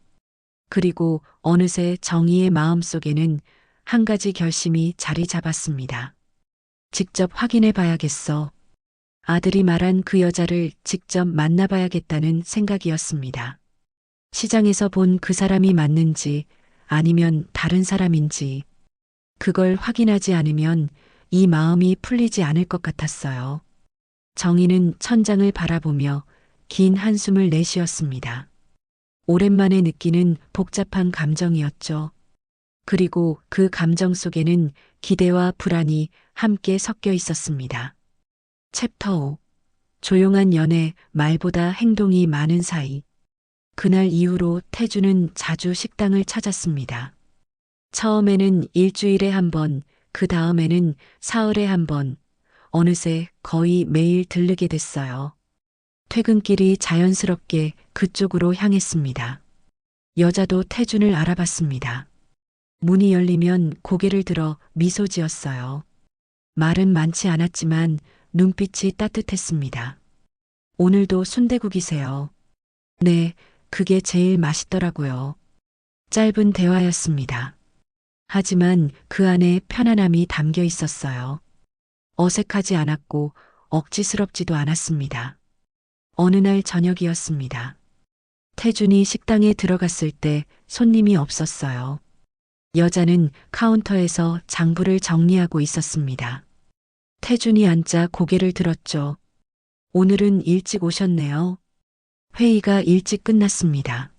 B: 그리고 어느새 정희의 마음속에는 한 가지 결심이 자리 잡았습니다. 직접 확인해 봐야겠어. 아들이 말한 그 여자를 직접 만나봐야겠다는 생각이었습니다. 시장에서 본 그 사람이 맞는지 아니면 다른 사람인지 그걸 확인하지 않으면 이 마음이 풀리지 않을 것 같았어요. 정희는 천장을 바라보며 긴 한숨을 내쉬었습니다. 오랜만에 느끼는 복잡한 감정이었죠. 그리고 그 감정 속에는 기대와 불안이 함께 섞여 있었습니다. 챕터 5. 조용한 연애, 말보다 행동이 많은 사이. 그날 이후로 태주는 자주 식당을 찾았습니다. 처음에는 일주일에 한 번, 그 다음에는 사흘에 한 번, 어느새 거의 매일 들르게 됐어요. 퇴근길이 자연스럽게 그쪽으로 향했습니다. 여자도 태준을 알아봤습니다. 문이 열리면 고개를 들어 미소 지었어요. 말은 많지 않았지만 눈빛이 따뜻했습니다. 오늘도 순댓국이세요. 네, 그게 제일 맛있더라고요. 짧은 대화였습니다. 하지만 그 안에 편안함이 담겨 있었어요. 어색하지 않았고 억지스럽지도 않았습니다. 어느 날 저녁이었습니다. 태준이 식당에 들어갔을 때 손님이 없었어요. 여자는 카운터에서 장부를 정리하고 있었습니다. 태준이 앉아 고개를 들었죠. 오늘은 일찍 오셨네요. 회의가 일찍 끝났습니다.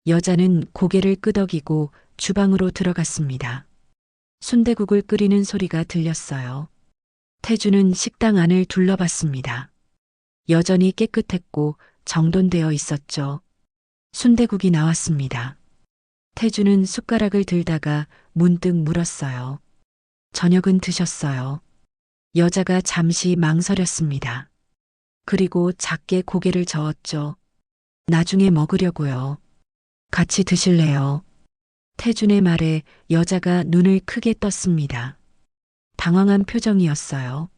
B: 여자는 고개를 끄덕이고 주방으로 들어갔습니다. 순대국을 끓이는 소리가 들렸어요. 태준은 식당 안을 둘러봤습니다. 여전히 깨끗했고 정돈되어 있었죠. 순대국이 나왔습니다. 태준은 숟가락을 들다가 문득 물었어요. 저녁은 드셨어요? 여자가 잠시 망설였습니다. 그리고 작게 고개를 저었죠. 나중에 먹으려고요. 같이 드실래요? 태준의 말에 여자가 눈을 크게 떴습니다. 당황한 표정이었어요.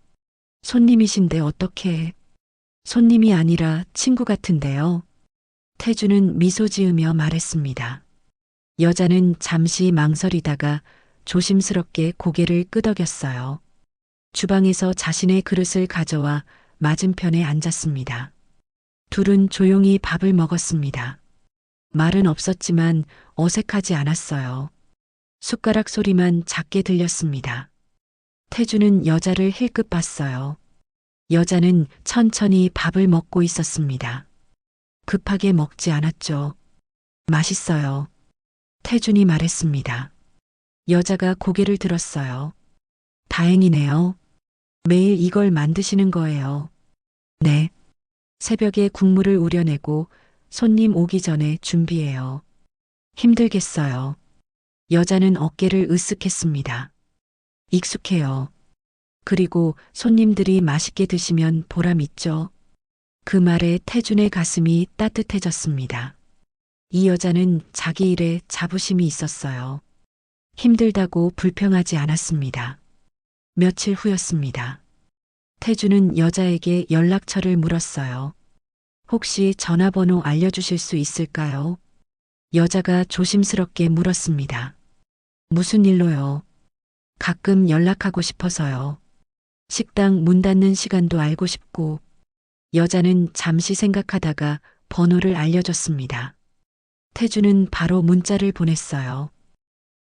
B: 손님이신데 어떻게? 손님이 아니라 친구 같은데요. 태준은 미소 지으며 말했습니다. 여자는 잠시 망설이다가 조심스럽게 고개를 끄덕였어요. 주방에서 자신의 그릇을 가져와 맞은편에 앉았습니다. 둘은 조용히 밥을 먹었습니다. 말은 없었지만 어색하지 않았어요. 숟가락 소리만 작게 들렸습니다. 태주는 여자를 힐끗 봤어요. 여자는 천천히 밥을 먹고 있었습니다. 급하게 먹지 않았죠. 맛있어요. 태준이 말했습니다. 여자가 고개를 들었어요. 다행이네요. 매일 이걸 만드시는 거예요. 네. 새벽에 국물을 우려내고 손님 오기 전에 준비해요. 힘들겠어요. 여자는 어깨를 으쓱했습니다. 익숙해요. 그리고 손님들이 맛있게 드시면 보람 있죠. 그 말에 태준의 가슴이 따뜻해졌습니다. 이 여자는 자기 일에 자부심이 있었어요. 힘들다고 불평하지 않았습니다. 며칠 후였습니다. 태준은 여자에게 연락처를 물었어요. 혹시 전화번호 알려주실 수 있을까요? 여자가 조심스럽게 물었습니다. 무슨 일로요? 가끔 연락하고 싶어서요. 식당 문 닫는 시간도 알고 싶고. 여자는 잠시 생각하다가 번호를 알려줬습니다. 태준은 바로 문자를 보냈어요.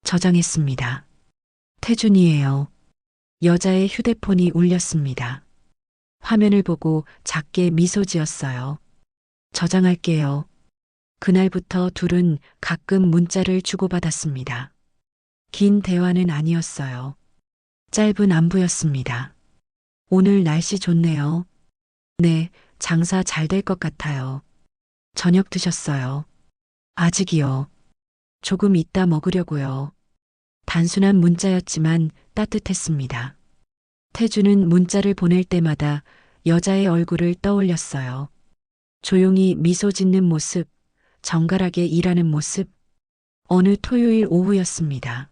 B: 저장했습니다. 태준이에요. 여자의 휴대폰이 울렸습니다. 화면을 보고 작게 미소 지었어요. 저장할게요. 그날부터 둘은 가끔 문자를 주고받았습니다. 긴 대화는 아니었어요. 짧은 안부였습니다. 오늘 날씨 좋네요. 네, 장사 잘 될 것 같아요. 저녁 드셨어요? 아직이요. 조금 이따 먹으려고요. 단순한 문자였지만 따뜻했습니다. 태주는 문자를 보낼 때마다 여자의 얼굴을 떠올렸어요. 조용히 미소 짓는 모습, 정갈하게 일하는 모습. 어느 토요일 오후였습니다.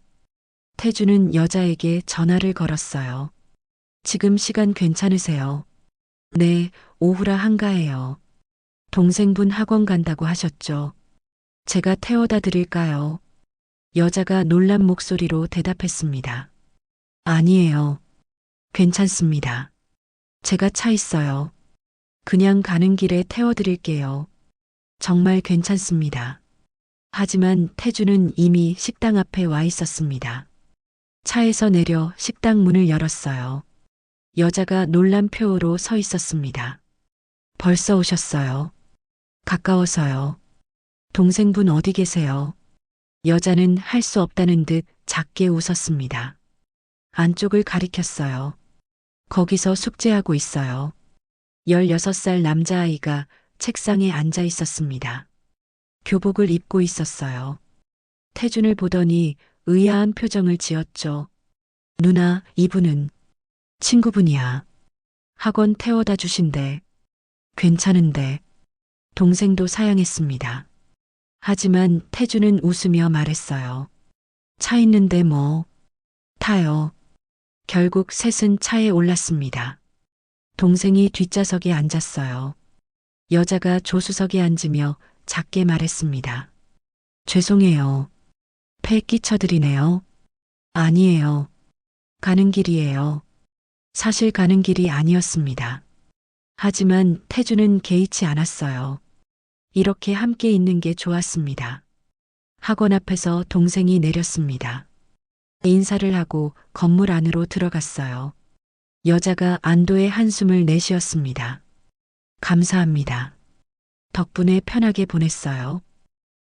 B: 태주는 여자에게 전화를 걸었어요. 지금 시간 괜찮으세요? 네, 오후라 한가해요. 동생분 학원 간다고 하셨죠? 제가 태워다 드릴까요? 여자가 놀란 목소리로 대답했습니다. 아니에요. 괜찮습니다. 제가 차 있어요. 그냥 가는 길에 태워드릴게요. 정말 괜찮습니다. 하지만 태주는 이미 식당 앞에 와 있었습니다. 차에서 내려 식당 문을 열었어요. 여자가 놀란 표호로 서 있었습니다. 벌써 오셨어요. 가까워서요. 동생분 어디 계세요? 여자는 할 수 없다는 듯 작게 웃었습니다. 안쪽을 가리켰어요. 거기서 숙제하고 있어요. 16살 남자아이가 책상에 앉아 있었습니다. 교복을 입고 있었어요. 태준을 보더니 의아한 표정을 지었죠. 누나, 이분은 친구분이야. 학원 태워다 주신대. 괜찮은데. 동생도 사양했습니다. 하지만 태준은 웃으며 말했어요. 차 있는데 뭐. 타요. 결국 셋은 차에 올랐습니다. 동생이 뒷좌석에 앉았어요. 여자가 조수석에 앉으며 작게 말했습니다. 죄송해요. 폐 끼쳐드리네요. 아니에요. 가는 길이에요. 사실 가는 길이 아니었습니다. 하지만 태주는 개의치 않았어요. 이렇게 함께 있는 게 좋았습니다. 학원 앞에서 동생이 내렸습니다. 인사를 하고 건물 안으로 들어갔어요. 여자가 안도의 한숨을 내쉬었습니다. 감사합니다. 덕분에 편하게 보냈어요.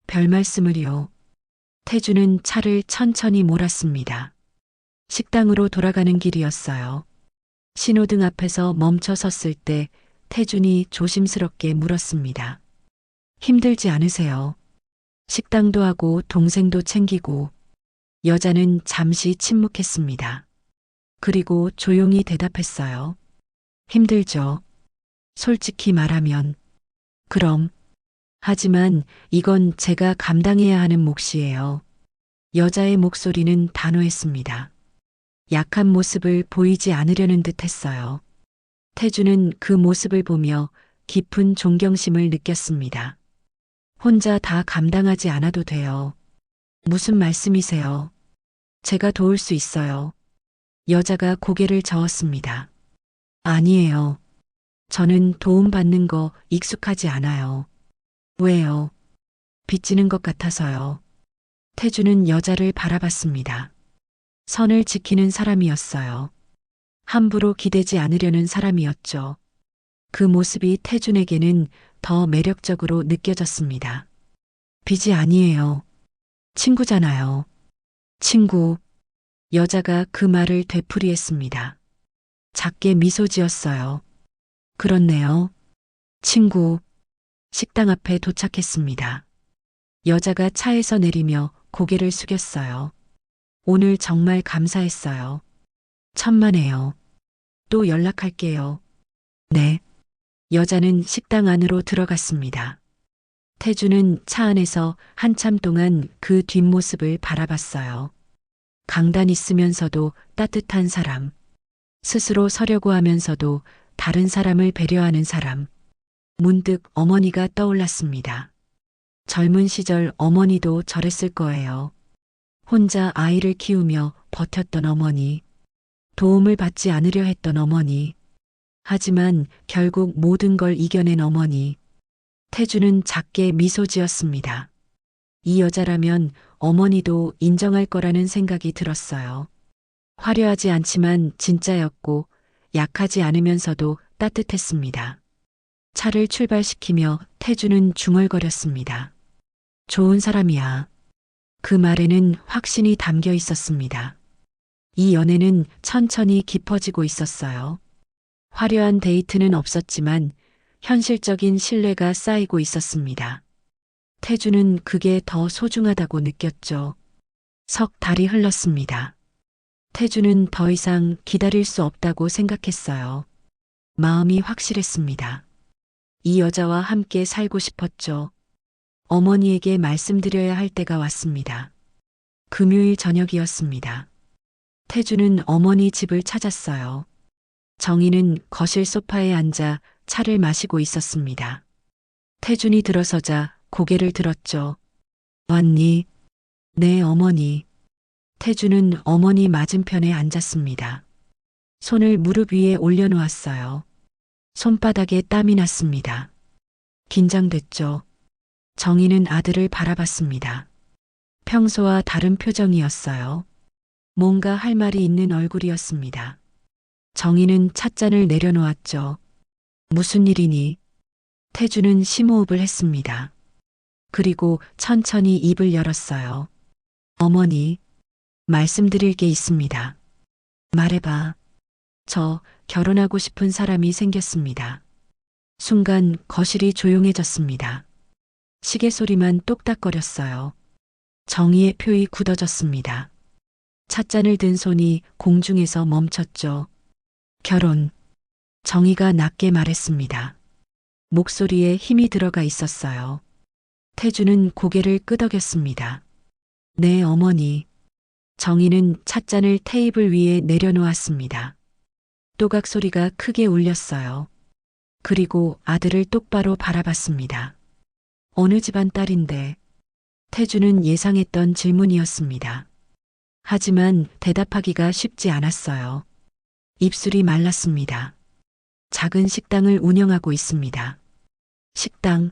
B: 별 말씀을요. 태주는 차를 천천히 몰았습니다. 식당으로 돌아가는 길이었어요. 신호등 앞에서 멈춰 섰을 때 태준이 조심스럽게 물었습니다. 힘들지 않으세요? 식당도 하고 동생도 챙기고. 여자는 잠시 침묵했습니다. 그리고 조용히 대답했어요. 힘들죠. 솔직히 말하면. 그럼. 하지만 이건 제가 감당해야 하는 몫이에요. 여자의 목소리는 단호했습니다. 약한 모습을 보이지 않으려는 듯 했어요. 태주는 그 모습을 보며 깊은 존경심을 느꼈습니다. 혼자 다 감당하지 않아도 돼요. 무슨 말씀이세요? 제가 도울 수 있어요. 여자가 고개를 저었습니다. 아니에요. 저는 도움받는 거 익숙하지 않아요. 왜요? 빚지는 것 같아서요. 태주는 여자를 바라봤습니다. 선을 지키는 사람이었어요. 함부로 기대지 않으려는 사람이었죠. 그 모습이 태준에게는 더 매력적으로 느껴졌습니다. 빚이 아니에요. 친구잖아요. 친구. 여자가 그 말을 되풀이했습니다. 작게 미소 지었어요. 그렇네요. 친구. 식당 앞에 도착했습니다. 여자가 차에서 내리며 고개를 숙였어요. 오늘 정말 감사했어요. 천만에요. 또 연락할게요. 네. 여자는 식당 안으로 들어갔습니다. 태주는 차 안에서 한참 동안 그 뒷모습을 바라봤어요. 강단 있으면서도 따뜻한 사람. 스스로 서려고 하면서도 다른 사람을 배려하는 사람. 문득 어머니가 떠올랐습니다. 젊은 시절 어머니도 저랬을 거예요. 혼자 아이를 키우며 버텼던 어머니. 도움을 받지 않으려 했던 어머니. 하지만 결국 모든 걸 이겨낸 어머니. 태주는 작게 미소 지었습니다. 이 여자라면 어머니도 인정할 거라는 생각이 들었어요. 화려하지 않지만 진짜였고 약하지 않으면서도 따뜻했습니다. 차를 출발시키며 태주는 중얼거렸습니다. 좋은 사람이야. 그 말에는 확신이 담겨 있었습니다. 이 연애는 천천히 깊어지고 있었어요. 화려한 데이트는 없었지만 현실적인 신뢰가 쌓이고 있었습니다. 태주는 그게 더 소중하다고 느꼈죠. 석 달이 흘렀습니다. 태주는 더 이상 기다릴 수 없다고 생각했어요. 마음이 확실했습니다. 이 여자와 함께 살고 싶었죠. 어머니에게 말씀드려야 할 때가 왔습니다. 금요일 저녁이었습니다. 태주는 어머니 집을 찾았어요. 정희는 거실 소파에 앉아 차를 마시고 있었습니다. 태준이 들어서자 고개를 들었죠. 왔니? 네, 어머니. 태준은 어머니 맞은편에 앉았습니다. 손을 무릎 위에 올려놓았어요. 손바닥에 땀이 났습니다. 긴장됐죠. 정희는 아들을 바라봤습니다. 평소와 다른 표정이었어요. 뭔가 할 말이 있는 얼굴이었습니다. 정희는 찻잔을 내려놓았죠. 무슨 일이니? 태주는 심호흡을 했습니다. 그리고 천천히 입을 열었어요. 어머니, 말씀드릴 게 있습니다. 말해봐. 저 결혼하고 싶은 사람이 생겼습니다. 순간 거실이 조용해졌습니다. 시계 소리만 똑딱거렸어요. 정의의 표이 굳어졌습니다. 찻잔을 든 손이 공중에서 멈췄죠. 결혼. 정의가 낮게 말했습니다. 목소리에 힘이 들어가 있었어요. 태주는 고개를 끄덕였습니다. 네, 어머니. 정희는 찻잔을 테이블 위에 내려놓았습니다. 또각 소리가 크게 울렸어요. 그리고 아들을 똑바로 바라봤습니다. 어느 집안 딸인데? 태주는 예상했던 질문이었습니다. 하지만 대답하기가 쉽지 않았어요. 입술이 말랐습니다. 작은 식당을 운영하고 있습니다. 식당.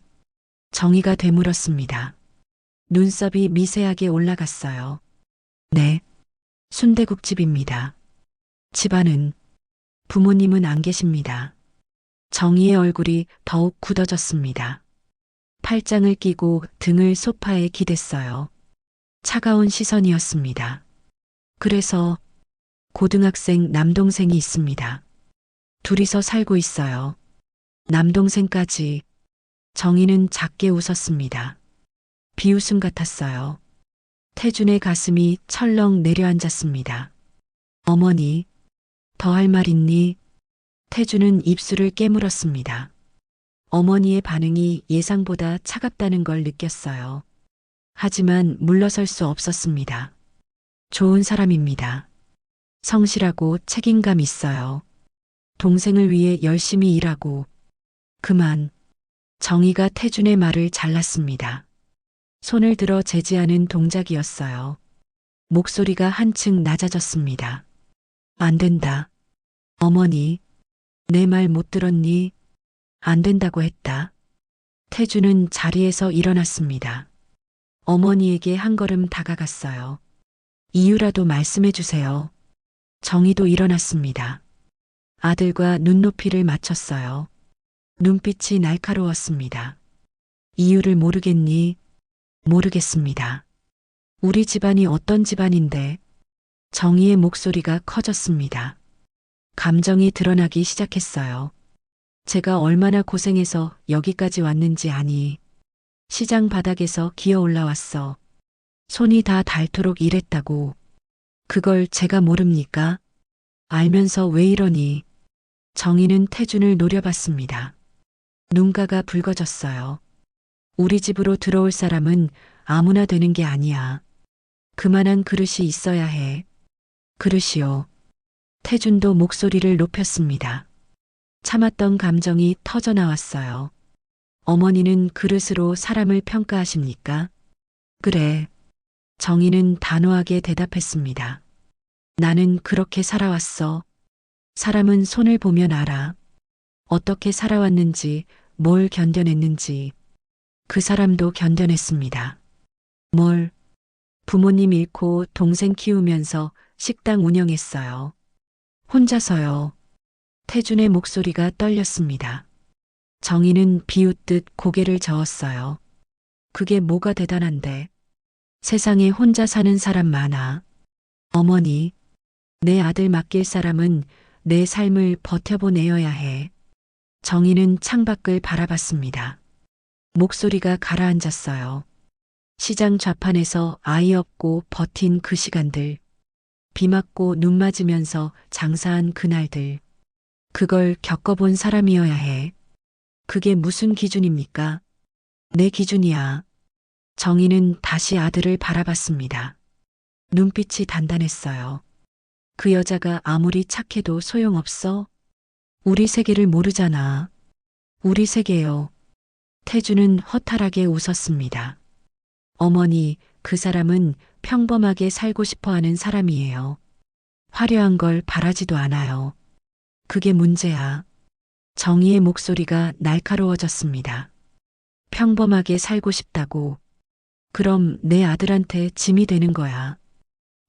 B: 정의가 되물었습니다. 눈썹이 미세하게 올라갔어요. 네. 순대국집입니다. 집안은 부모님은 안 계십니다. 정희의 얼굴이 더욱 굳어졌습니다. 팔짱을 끼고 등을 소파에 기댔어요. 차가운 시선이었습니다. 그래서 고등학생 남동생이 있습니다. 둘이서 살고 있어요. 남동생까지. 정희는 작게 웃었습니다. 비웃음 같았어요. 태준의 가슴이 철렁 내려앉았습니다. 어머니, 더 할 말 있니? 태준은 입술을 깨물었습니다. 어머니의 반응이 예상보다 차갑다는 걸 느꼈어요. 하지만 물러설 수 없었습니다. 좋은 사람입니다. 성실하고 책임감 있어요. 동생을 위해 열심히 일하고. 그만. 정희가 태준의 말을 잘랐습니다. 손을 들어 제지하는 동작이었어요. 목소리가 한층 낮아졌습니다. 안 된다. 어머니, 내 말 못 들었니? 안 된다고 했다. 태준은 자리에서 일어났습니다. 어머니에게 한 걸음 다가갔어요. 이유라도 말씀해 주세요. 정희도 일어났습니다. 아들과 눈높이를 맞췄어요. 눈빛이 날카로웠습니다. 이유를 모르겠니? 모르겠습니다. 우리 집안이 어떤 집안인데? 정희의 목소리가 커졌습니다. 감정이 드러나기 시작했어요. 제가 얼마나 고생해서 여기까지 왔는지 아니. 시장 바닥에서 기어 올라왔어. 손이 다 닳도록 일했다고. 그걸 제가 모릅니까? 알면서 왜 이러니? 정희는 태준을 노려봤습니다. 눈가가 붉어졌어요. 우리 집으로 들어올 사람은 아무나 되는 게 아니야. 그만한 그릇이 있어야 해. 그릇이요. 태준도 목소리를 높였습니다. 참았던 감정이 터져 나왔어요. 어머니는 그릇으로 사람을 평가하십니까? 그래. 정희는 단호하게 대답했습니다. 나는 그렇게 살아왔어. 사람은 손을 보면 알아. 어떻게 살아왔는지, 뭘 견뎌냈는지. 그 사람도 견뎌냈습니다. 뭘? 부모님 잃고 동생 키우면서 식당 운영했어요. 혼자서요. 태준의 목소리가 떨렸습니다. 정희는 비웃듯 고개를 저었어요. 그게 뭐가 대단한데. 세상에 혼자 사는 사람 많아. 어머니, 내 아들 맡길 사람은 내 삶을 버텨보내어야 해. 정희는 창밖을 바라봤습니다. 목소리가 가라앉았어요. 시장 좌판에서 아이 없고 버틴 그 시간들. 비 맞고 눈 맞으면서 장사한 그날들. 그걸 겪어본 사람이어야 해. 그게 무슨 기준입니까? 내 기준이야. 정희는 다시 아들을 바라봤습니다. 눈빛이 단단했어요. 그 여자가 아무리 착해도 소용없어? 우리 세계를 모르잖아. 우리 세계요. 태준은 허탈하게 웃었습니다. 어머니, 그 사람은 평범하게 살고 싶어 하는 사람이에요. 화려한 걸 바라지도 않아요. 그게 문제야. 정희의 목소리가 날카로워졌습니다. 평범하게 살고 싶다고. 그럼 내 아들한테 짐이 되는 거야.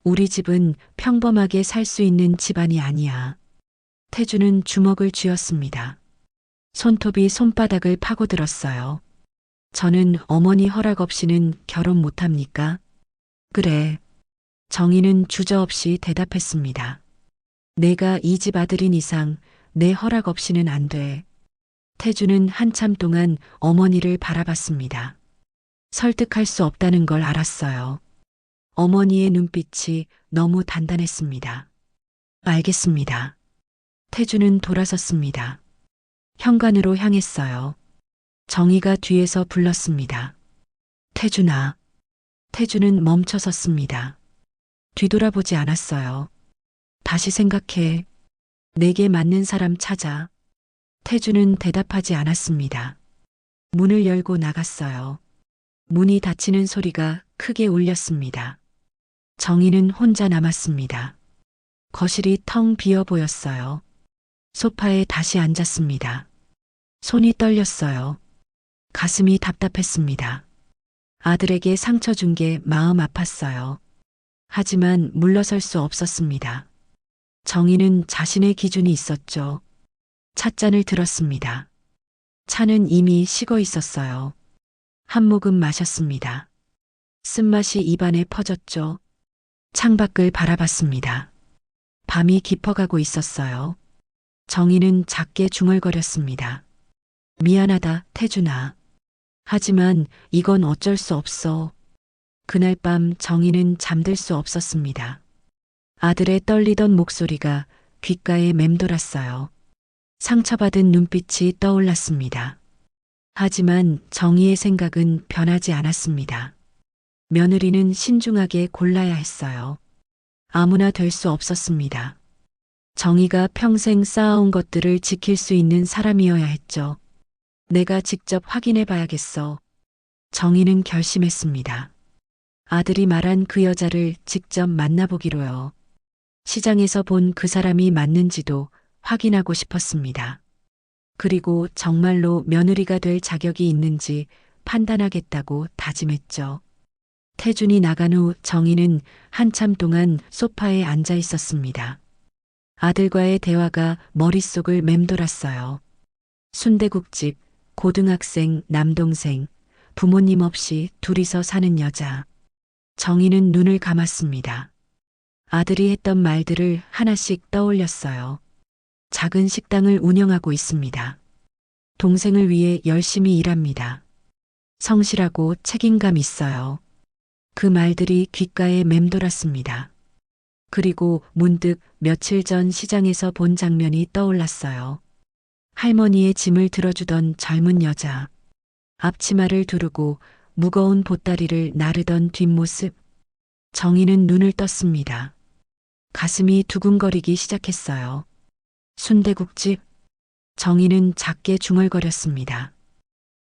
B: 우리 집은 평범하게 살 수 있는 집안이 아니야. 태준은 주먹을 쥐었습니다. 손톱이 손바닥을 파고들었어요. 저는 어머니 허락 없이는 결혼 못합니까? 그래. 정희는 주저없이 대답했습니다. 내가 이 집 아들인 이상 내 허락 없이는 안 돼. 태준은 한참 동안 어머니를 바라봤습니다. 설득할 수 없다는 걸 알았어요. 어머니의 눈빛이 너무 단단했습니다. 알겠습니다. 태준은 돌아섰습니다. 현관으로 향했어요. 정희가 뒤에서 불렀습니다. 태준아. 태준은 멈춰섰습니다. 뒤돌아보지 않았어요. 다시 생각해. 내게 맞는 사람 찾아. 태준은 대답하지 않았습니다. 문을 열고 나갔어요. 문이 닫히는 소리가 크게 울렸습니다. 정희는 혼자 남았습니다. 거실이 텅 비어 보였어요. 소파에 다시 앉았습니다. 손이 떨렸어요. 가슴이 답답했습니다. 아들에게 상처 준 게 마음 아팠어요. 하지만 물러설 수 없었습니다. 정희는 자신의 기준이 있었죠. 찻잔을 들었습니다. 차는 이미 식어 있었어요. 한 모금 마셨습니다. 쓴맛이 입안에 퍼졌죠. 창밖을 바라봤습니다. 밤이 깊어가고 있었어요. 정희는 작게 중얼거렸습니다. 미안하다, 태준아. 하지만 이건 어쩔 수 없어. 그날 밤 정희는 잠들 수 없었습니다. 아들의 떨리던 목소리가 귓가에 맴돌았어요. 상처받은 눈빛이 떠올랐습니다. 하지만 정희의 생각은 변하지 않았습니다. 며느리는 신중하게 골라야 했어요. 아무나 될 수 없었습니다. 정희가 평생 쌓아온 것들을 지킬 수 있는 사람이어야 했죠. 내가 직접 확인해 봐야겠어. 정희는 결심했습니다. 아들이 말한 그 여자를 직접 만나보기로요. 시장에서 본 그 사람이 맞는지도 확인하고 싶었습니다. 그리고 정말로 며느리가 될 자격이 있는지 판단하겠다고 다짐했죠. 태준이 나간 후 정희는 한참 동안 소파에 앉아 있었습니다. 아들과의 대화가 머릿속을 맴돌았어요. 순대국집, 고등학생, 남동생, 부모님 없이 둘이서 사는 여자. 정희는 눈을 감았습니다. 아들이 했던 말들을 하나씩 떠올렸어요. 작은 식당을 운영하고 있습니다. 동생을 위해 열심히 일합니다. 성실하고 책임감 있어요. 그 말들이 귓가에 맴돌았습니다. 그리고 문득 며칠 전 시장에서 본 장면이 떠올랐어요. 할머니의 짐을 들어주던 젊은 여자. 앞치마를 두르고 무거운 보따리를 나르던 뒷모습. 정희는 눈을 떴습니다. 가슴이 두근거리기 시작했어요. 순대국집. 정희는 작게 중얼거렸습니다.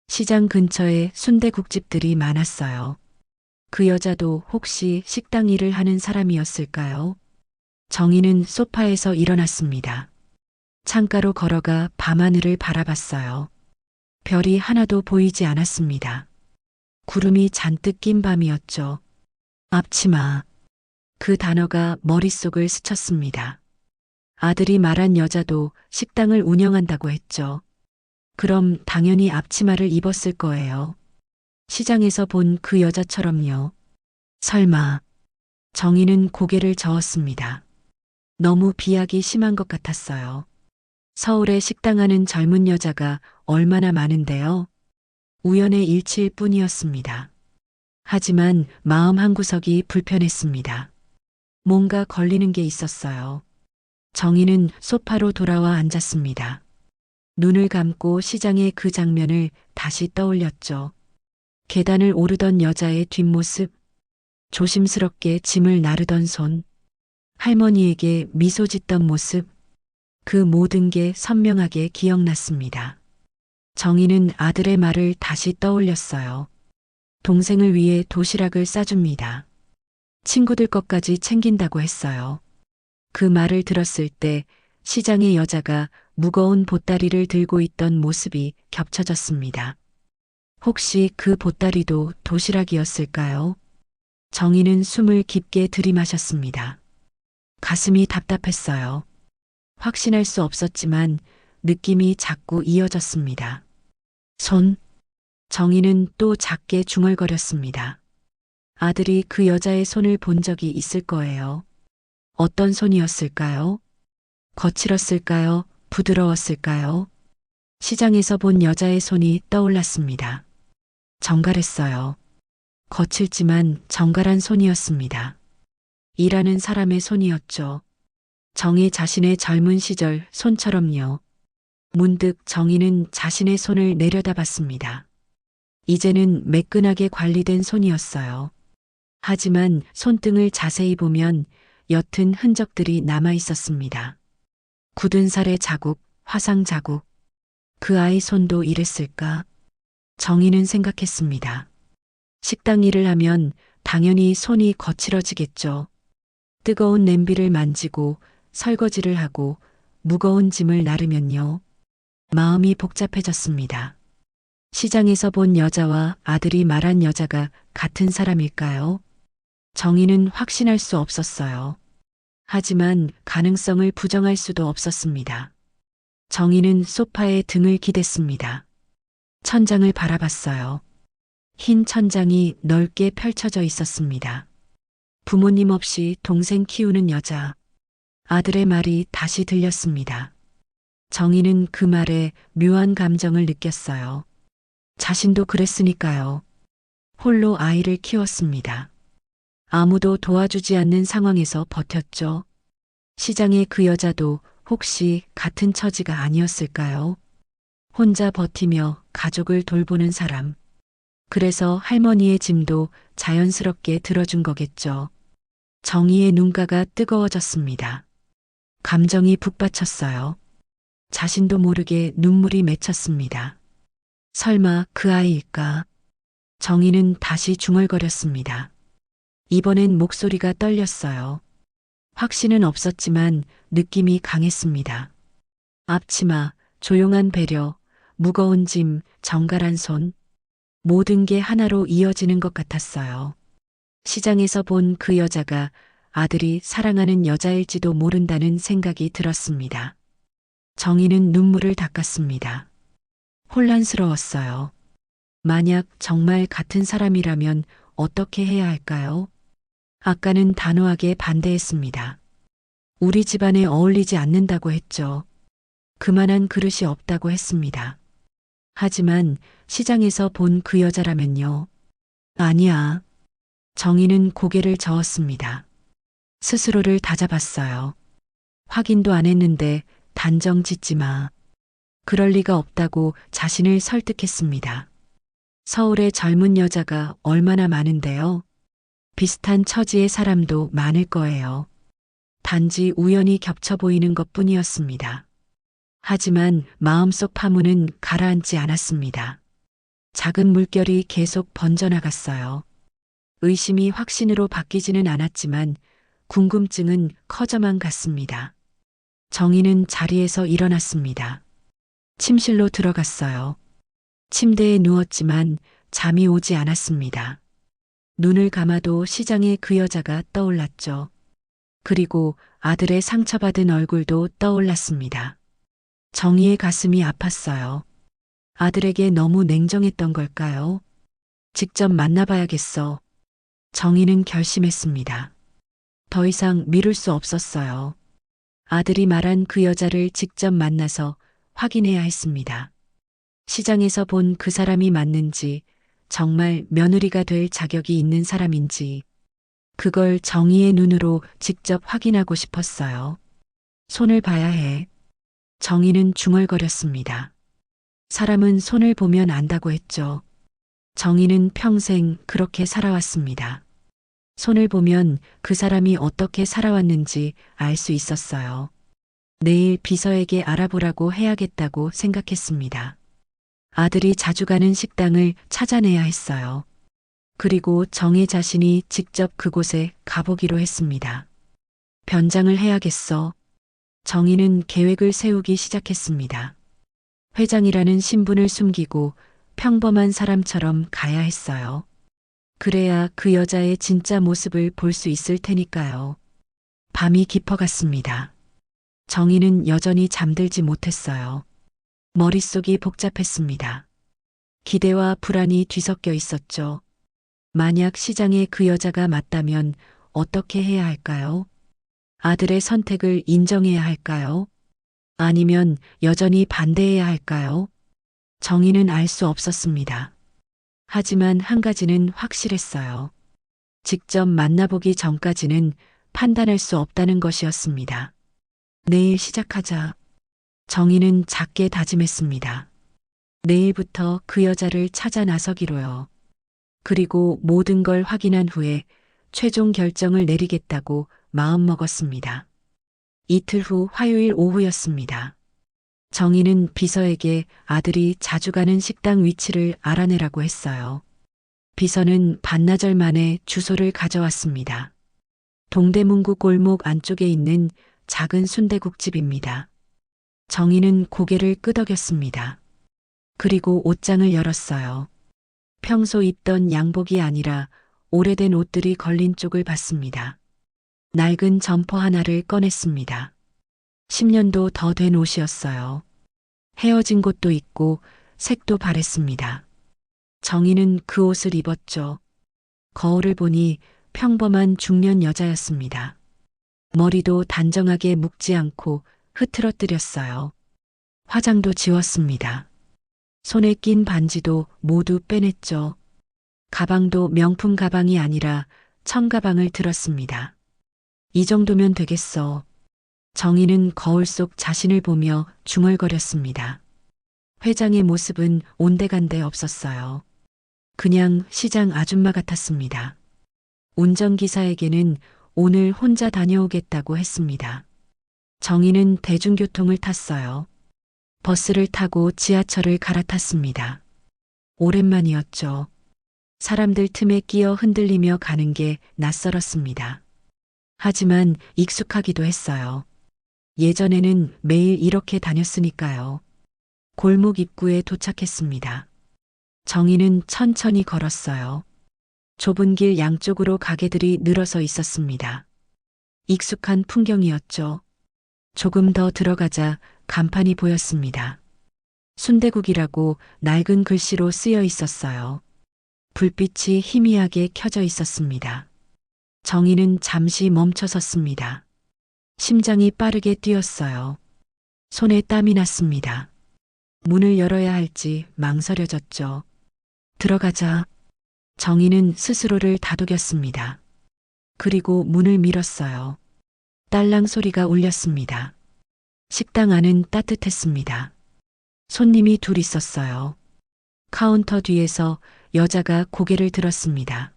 B: 시장 근처에 순대국집들이 많았어요. 그 여자도 혹시 식당 일을 하는 사람이었을까요? 정희는 소파에서 일어났습니다. 창가로 걸어가 밤하늘을 바라봤어요. 별이 하나도 보이지 않았습니다. 구름이 잔뜩 낀 밤이었죠. 앞치마. 그 단어가 머릿속을 스쳤습니다. 아들이 말한 여자도 식당을 운영한다고 했죠. 그럼 당연히 앞치마를 입었을 거예요. 시장에서 본 그 여자처럼요. 설마. 정희는 고개를 저었습니다. 너무 비약이 심한 것 같았어요. 서울에 식당하는 젊은 여자가 얼마나 많은데요. 우연의 일치일 뿐이었습니다. 하지만 마음 한구석이 불편했습니다. 뭔가 걸리는 게 있었어요. 정희는 소파로 돌아와 앉았습니다. 눈을 감고 시장의 그 장면을 다시 떠올렸죠. 계단을 오르던 여자의 뒷모습, 조심스럽게 짐을 나르던 손, 할머니에게 미소 짓던 모습, 그 모든 게 선명하게 기억났습니다. 정희는 아들의 말을 다시 떠올렸어요. 동생을 위해 도시락을 싸줍니다. 친구들 것까지 챙긴다고 했어요. 그 말을 들었을 때 시장의 여자가 무거운 보따리를 들고 있던 모습이 겹쳐졌습니다. 혹시 그 보따리도 도시락이었을까요? 정희는 숨을 깊게 들이마셨습니다. 가슴이 답답했어요. 확신할 수 없었지만 느낌이 자꾸 이어졌습니다. 손. 정희는 또 작게 중얼거렸습니다. 아들이 그 여자의 손을 본 적이 있을 거예요. 어떤 손이었을까요? 거칠었을까요? 부드러웠을까요? 시장에서 본 여자의 손이 떠올랐습니다. 정갈했어요. 거칠지만 정갈한 손이었습니다. 일하는 사람의 손이었죠. 정희 자신의 젊은 시절 손처럼요. 문득 정희는 자신의 손을 내려다봤습니다. 이제는 매끈하게 관리된 손이었어요. 하지만 손등을 자세히 보면 옅은 흔적들이 남아 있었습니다. 굳은 살의 자국, 화상 자국. 그 아이 손도 이랬을까? 정희는 생각했습니다. 식당 일을 하면 당연히 손이 거칠어지겠죠. 뜨거운 냄비를 만지고 설거지를 하고 무거운 짐을 나르면요. 마음이 복잡해졌습니다. 시장에서 본 여자와 아들이 말한 여자가 같은 사람일까요? 정희는 확신할 수 없었어요. 하지만 가능성을 부정할 수도 없었습니다. 정희는 소파에 등을 기댔습니다. 천장을 바라봤어요. 흰 천장이 넓게 펼쳐져 있었습니다. 부모님 없이 동생 키우는 여자. 아들의 말이 다시 들렸습니다. 정희는 그 말에 묘한 감정을 느꼈어요. 자신도 그랬으니까요. 홀로 아이를 키웠습니다. 아무도 도와주지 않는 상황에서 버텼죠. 시장의 그 여자도 혹시 같은 처지가 아니었을까요? 혼자 버티며 가족을 돌보는 사람. 그래서 할머니의 짐도 자연스럽게 들어준 거겠죠. 정희의 눈가가 뜨거워졌습니다. 감정이 북받쳤어요. 자신도 모르게 눈물이 맺혔습니다. 설마 그 아이일까? 정희는 다시 중얼거렸습니다. 이번엔 목소리가 떨렸어요. 확신은 없었지만 느낌이 강했습니다. 앞치마, 조용한 배려, 무거운 짐, 정갈한 손. 모든 게 하나로 이어지는 것 같았어요. 시장에서 본 그 여자가 아들이 사랑하는 여자일지도 모른다는 생각이 들었습니다. 정희는 눈물을 닦았습니다. 혼란스러웠어요. 만약 정말 같은 사람이라면 어떻게 해야 할까요? 아까는 단호하게 반대했습니다. 우리 집안에 어울리지 않는다고 했죠. 그만한 그릇이 없다고 했습니다. 하지만 시장에서 본 그 여자라면요. 아니야. 정희는 고개를 저었습니다. 스스로를 다잡았어요. 확인도 안 했는데 단정 짓지 마. 그럴 리가 없다고 자신을 설득했습니다. 서울의 젊은 여자가 얼마나 많은데요. 비슷한 처지의 사람도 많을 거예요. 단지 우연히 겹쳐 보이는 것 뿐이었습니다. 하지만 마음속 파문은 가라앉지 않았습니다. 작은 물결이 계속 번져나갔어요. 의심이 확신으로 바뀌지는 않았지만 궁금증은 커져만 갔습니다. 정희는 자리에서 일어났습니다. 침실로 들어갔어요. 침대에 누웠지만 잠이 오지 않았습니다. 눈을 감아도 시장의 그 여자가 떠올랐죠. 그리고 아들의 상처받은 얼굴도 떠올랐습니다. 정희의 가슴이 아팠어요. 아들에게 너무 냉정했던 걸까요? 직접 만나봐야겠어. 정희는 결심했습니다. 더 이상 미룰 수 없었어요. 아들이 말한 그 여자를 직접 만나서 확인해야 했습니다. 시장에서 본 그 사람이 맞는지, 정말 며느리가 될 자격이 있는 사람인지, 그걸 정희의 눈으로 직접 확인하고 싶었어요. 손을 봐야 해. 정희는 중얼거렸습니다. 사람은 손을 보면 안다고 했죠. 정희는 평생 그렇게 살아왔습니다. 손을 보면 그 사람이 어떻게 살아왔는지 알 수 있었어요. 내일 비서에게 알아보라고 해야겠다고 생각했습니다. 아들이 자주 가는 식당을 찾아내야 했어요. 그리고 정희 자신이 직접 그곳에 가보기로 했습니다. 변장을 해야겠어. 정희는 계획을 세우기 시작했습니다. 회장이라는 신분을 숨기고 평범한 사람처럼 가야 했어요. 그래야 그 여자의 진짜 모습을 볼 수 있을 테니까요. 밤이 깊어갔습니다. 정희는 여전히 잠들지 못했어요. 머릿속이 복잡했습니다. 기대와 불안이 뒤섞여 있었죠. 만약 시장의 그 여자가 맞다면 어떻게 해야 할까요? 아들의 선택을 인정해야 할까요? 아니면 여전히 반대해야 할까요? 정희는 알 수 없었습니다. 하지만 한 가지는 확실했어요. 직접 만나보기 전까지는 판단할 수 없다는 것이었습니다. 내일 시작하자. 정희는 작게 다짐했습니다. 내일부터 그 여자를 찾아 나서기로요. 그리고 모든 걸 확인한 후에 최종 결정을 내리겠다고 마음먹었습니다. 이틀 후 화요일 오후였습니다. 정희는 비서에게 아들이 자주 가는 식당 위치를 알아내라고 했어요. 비서는 반나절 만에 주소를 가져왔습니다. 동대문구 골목 안쪽에 있는 작은 순대국집입니다. 정희는 고개를 끄덕였습니다. 그리고 옷장을 열었어요. 평소 입던 양복이 아니라 오래된 옷들이 걸린 쪽을 봤습니다. 낡은 점퍼 하나를 꺼냈습니다. 10년도 더 된 옷이었어요. 헤어진 곳도 있고 색도 바랬습니다. 정희는 그 옷을 입었죠. 거울을 보니 평범한 중년 여자였습니다. 머리도 단정하게 묶지 않고 흐트러뜨렸어요. 화장도 지웠습니다. 손에 낀 반지도 모두 빼냈죠. 가방도 명품 가방이 아니라 청가방을 들었습니다. 이 정도면 되겠어. 정희는 거울 속 자신을 보며 중얼거렸습니다. 회장의 모습은 온데간데 없었어요. 그냥 시장 아줌마 같았습니다. 운전기사에게는 오늘 혼자 다녀오겠다고 했습니다. 정희는 대중교통을 탔어요. 버스를 타고 지하철을 갈아탔습니다. 오랜만이었죠. 사람들 틈에 끼어 흔들리며 가는 게 낯설었습니다. 하지만 익숙하기도 했어요. 예전에는 매일 이렇게 다녔으니까요. 골목 입구에 도착했습니다. 정희는 천천히 걸었어요. 좁은 길 양쪽으로 가게들이 늘어서 있었습니다. 익숙한 풍경이었죠. 조금 더 들어가자 간판이 보였습니다. 순대국이라고 낡은 글씨로 쓰여 있었어요. 불빛이 희미하게 켜져 있었습니다. 정희는 잠시 멈춰 섰습니다. 심장이 빠르게 뛰었어요. 손에 땀이 났습니다. 문을 열어야 할지 망설여졌죠. 들어가자. 정희는 스스로를 다독였습니다. 그리고 문을 밀었어요. 딸랑 소리가 울렸습니다. 식당 안은 따뜻했습니다. 손님이 둘 있었어요. 카운터 뒤에서 여자가 고개를 들었습니다.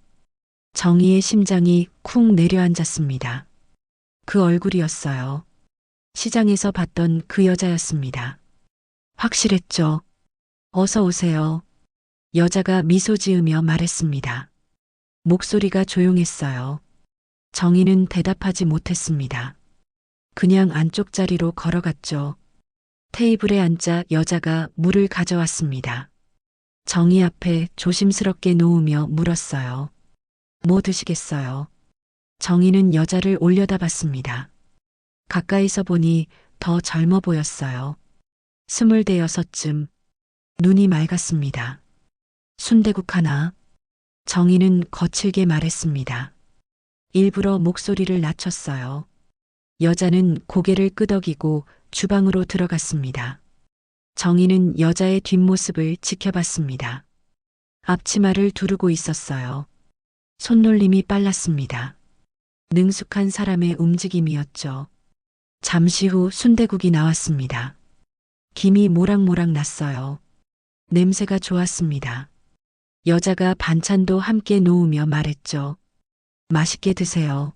B: 정희의 심장이 쿵 내려앉았습니다. 그 얼굴이었어요. 시장에서 봤던 그 여자였습니다. 확실했죠. 어서 오세요. 여자가 미소 지으며 말했습니다. 목소리가 조용했어요. 정희는 대답하지 못했습니다. 그냥 안쪽 자리로 걸어갔죠. 테이블에 앉자 여자가 물을 가져왔습니다. 정희 앞에 조심스럽게 놓으며 물었어요. 뭐 드시겠어요? 정희는 여자를 올려다봤습니다. 가까이서 보니 더 젊어 보였어요. 26쯤. 눈이 맑았습니다. 순대국 하나. 정희는 거칠게 말했습니다. 일부러 목소리를 낮췄어요. 여자는 고개를 끄덕이고 주방으로 들어갔습니다. 정희는 여자의 뒷모습을 지켜봤습니다. 앞치마를 두르고 있었어요. 손놀림이 빨랐습니다. 능숙한 사람의 움직임이었죠. 잠시 후 순대국이 나왔습니다. 김이 모락모락 났어요. 냄새가 좋았습니다. 여자가 반찬도 함께 놓으며 말했죠. 맛있게 드세요.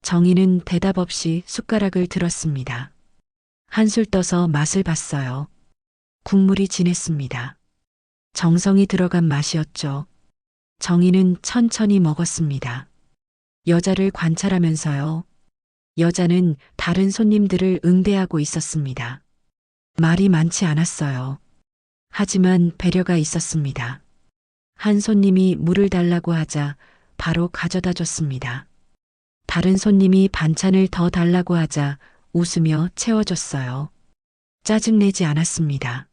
B: 정희는 대답 없이 숟가락을 들었습니다. 한술 떠서 맛을 봤어요. 국물이 진했습니다. 정성이 들어간 맛이었죠. 정희는 천천히 먹었습니다. 여자를 관찰하면서요. 여자는 다른 손님들을 응대하고 있었습니다. 말이 많지 않았어요. 하지만 배려가 있었습니다. 한 손님이 물을 달라고 하자 바로 가져다 줬습니다. 다른 손님이 반찬을 더 달라고 하자 웃으며 채워줬어요. 짜증내지 않았습니다.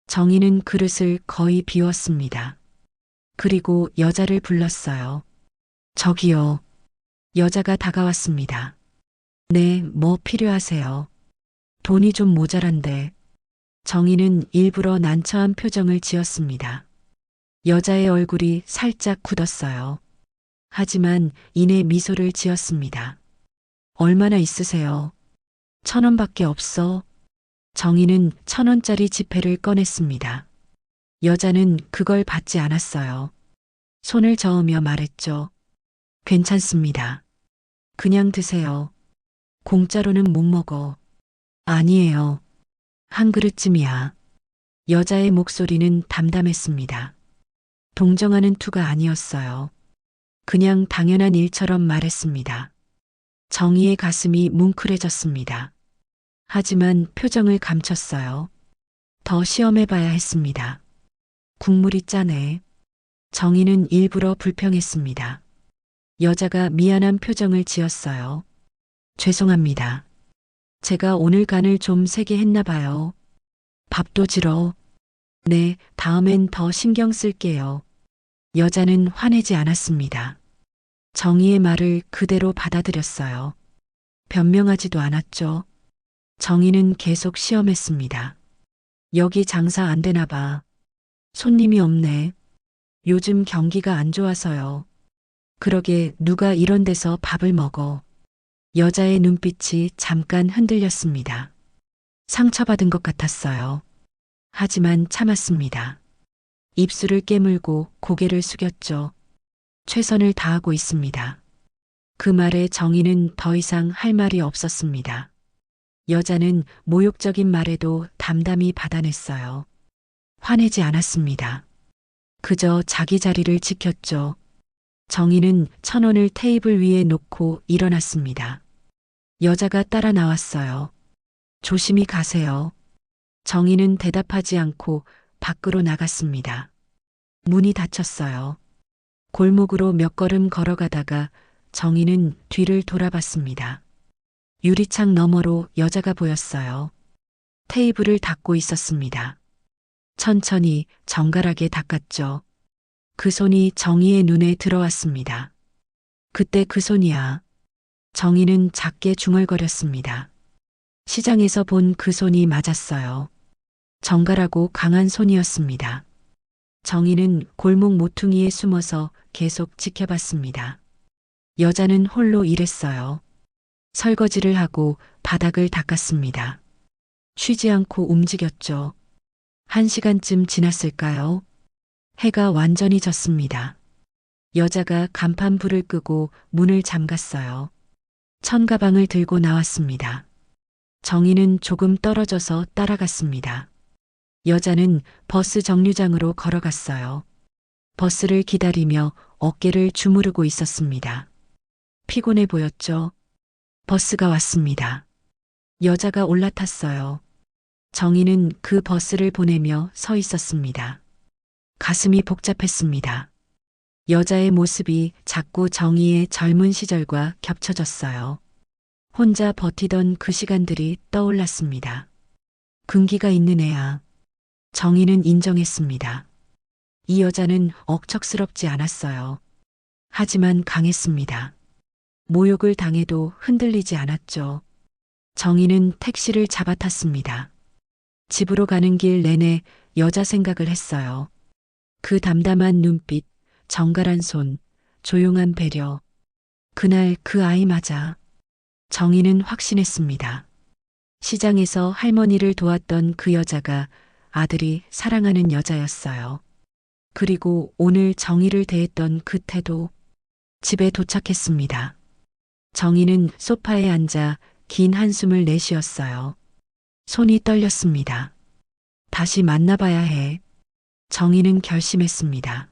B: 정희는 그릇을 거의 비웠습니다. 그리고 여자를 불렀어요. 저기요. 여자가 다가왔습니다. 네, 뭐 필요하세요? 돈이 좀 모자란데. 정희는 일부러 난처한 표정을 지었습니다. 여자의 얼굴이 살짝 굳었어요. 하지만 이내 미소를 지었습니다. 얼마나 있으세요? 1,000원밖에 없어. 정희는 1,000원짜리 지폐를 꺼냈습니다. 여자는 그걸 받지 않았어요. 손을 저으며 말했죠. 괜찮습니다. 그냥 드세요. 공짜로는 못 먹어. 아니에요. 한 그릇쯤이야. 여자의 목소리는 담담했습니다. 동정하는 투가 아니었어요. 그냥 당연한 일처럼 말했습니다. 정희의 가슴이 뭉클해졌습니다. 하지만 표정을 감췄어요. 더 시험해봐야 했습니다. 국물이 짜네. 정희는 일부러 불평했습니다. 여자가 미안한 표정을 지었어요. 죄송합니다. 제가 오늘 간을 좀 세게 했나 봐요. 밥도 지러. 네, 다음엔 더 신경 쓸게요. 여자는 화내지 않았습니다. 정희의 말을 그대로 받아들였어요. 변명하지도 않았죠. 정희는 계속 시험했습니다. 여기 장사 안 되나 봐. 손님이 없네. 요즘 경기가 안 좋아서요. 그러게 누가 이런 데서 밥을 먹어. 여자의 눈빛이 잠깐 흔들렸습니다. 상처받은 것 같았어요. 하지만 참았습니다. 입술을 깨물고 고개를 숙였죠. 최선을 다하고 있습니다. 그 말에 정희는 더 이상 할 말이 없었습니다. 여자는 모욕적인 말에도 담담히 받아냈어요. 화내지 않았습니다. 그저 자기 자리를 지켰죠. 정희는 1,000원을 테이블 위에 놓고 일어났습니다. 여자가 따라 나왔어요. 조심히 가세요. 정희는 대답하지 않고 밖으로 나갔습니다. 문이 닫혔어요. 골목으로 몇 걸음 걸어가다가 정희는 뒤를 돌아봤습니다. 유리창 너머로 여자가 보였어요. 테이블을 닦고 있었습니다. 천천히 정갈하게 닦았죠. 그 손이 정희의 눈에 들어왔습니다. 그때 그 손이야. 정희는 작게 중얼거렸습니다. 시장에서 본 그 손이 맞았어요. 정갈하고 강한 손이었습니다. 정희는 골목 모퉁이에 숨어서 계속 지켜봤습니다. 여자는 홀로 일했어요. 설거지를 하고 바닥을 닦았습니다. 쉬지 않고 움직였죠. 1시간쯤 지났을까요? 해가 완전히 졌습니다. 여자가 간판 불을 끄고 문을 잠갔어요. 천가방을 들고 나왔습니다. 정희는 조금 떨어져서 따라갔습니다. 여자는 버스 정류장으로 걸어갔어요. 버스를 기다리며 어깨를 주무르고 있었습니다. 피곤해 보였죠? 버스가 왔습니다. 여자가 올라탔어요. 정희는 그 버스를 보내며 서 있었습니다. 가슴이 복잡했습니다. 여자의 모습이 자꾸 정희의 젊은 시절과 겹쳐졌어요. 혼자 버티던 그 시간들이 떠올랐습니다. 근기가 있는 애야. 정희는 인정했습니다. 이 여자는 억척스럽지 않았어요. 하지만 강했습니다. 모욕을 당해도 흔들리지 않았죠. 정희는 택시를 잡아탔습니다. 집으로 가는 길 내내 여자 생각을 했어요. 그 담담한 눈빛, 정갈한 손, 조용한 배려. 그날 그 아이 맞아. 정희는 확신했습니다. 시장에서 할머니를 도왔던 그 여자가 아들이 사랑하는 여자였어요. 그리고 오늘 정희를 대했던 그 태도. 집에 도착했습니다. 정희는 소파에 앉아 긴 한숨을 내쉬었어요. 손이 떨렸습니다. 다시 만나봐야 해. 정희는 결심했습니다.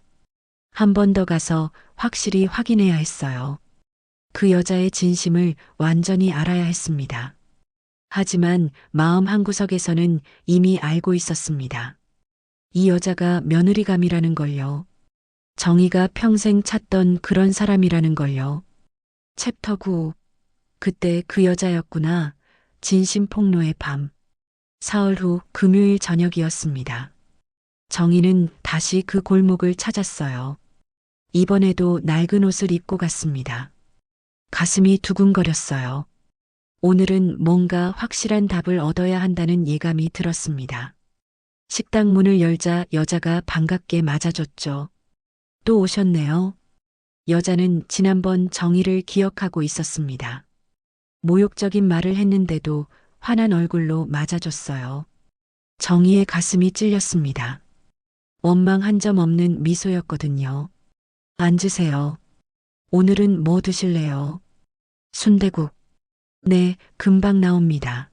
B: 한 번 더 가서 확실히 확인해야 했어요. 그 여자의 진심을 완전히 알아야 했습니다. 하지만 마음 한구석에서는 이미 알고 있었습니다. 이 여자가 며느리감이라는 걸요. 정희가 평생 찾던 그런 사람이라는 걸요. 챕터 9. 그때 그 여자였구나. 진심 폭로의 밤. 사흘 후 금요일 저녁이었습니다. 정희는 다시 그 골목을 찾았어요. 이번에도 낡은 옷을 입고 갔습니다. 가슴이 두근거렸어요. 오늘은 뭔가 확실한 답을 얻어야 한다는 예감이 들었습니다. 식당 문을 열자 여자가 반갑게 맞아줬죠. 또 오셨네요. 여자는 지난번 정희를 기억하고 있었습니다. 모욕적인 말을 했는데도 환한 얼굴로 맞아줬어요. 정희의 가슴이 찔렸습니다. 원망 한 점 없는 미소였거든요. 앉으세요. 오늘은 뭐 드실래요? 순대국. 네, 금방 나옵니다.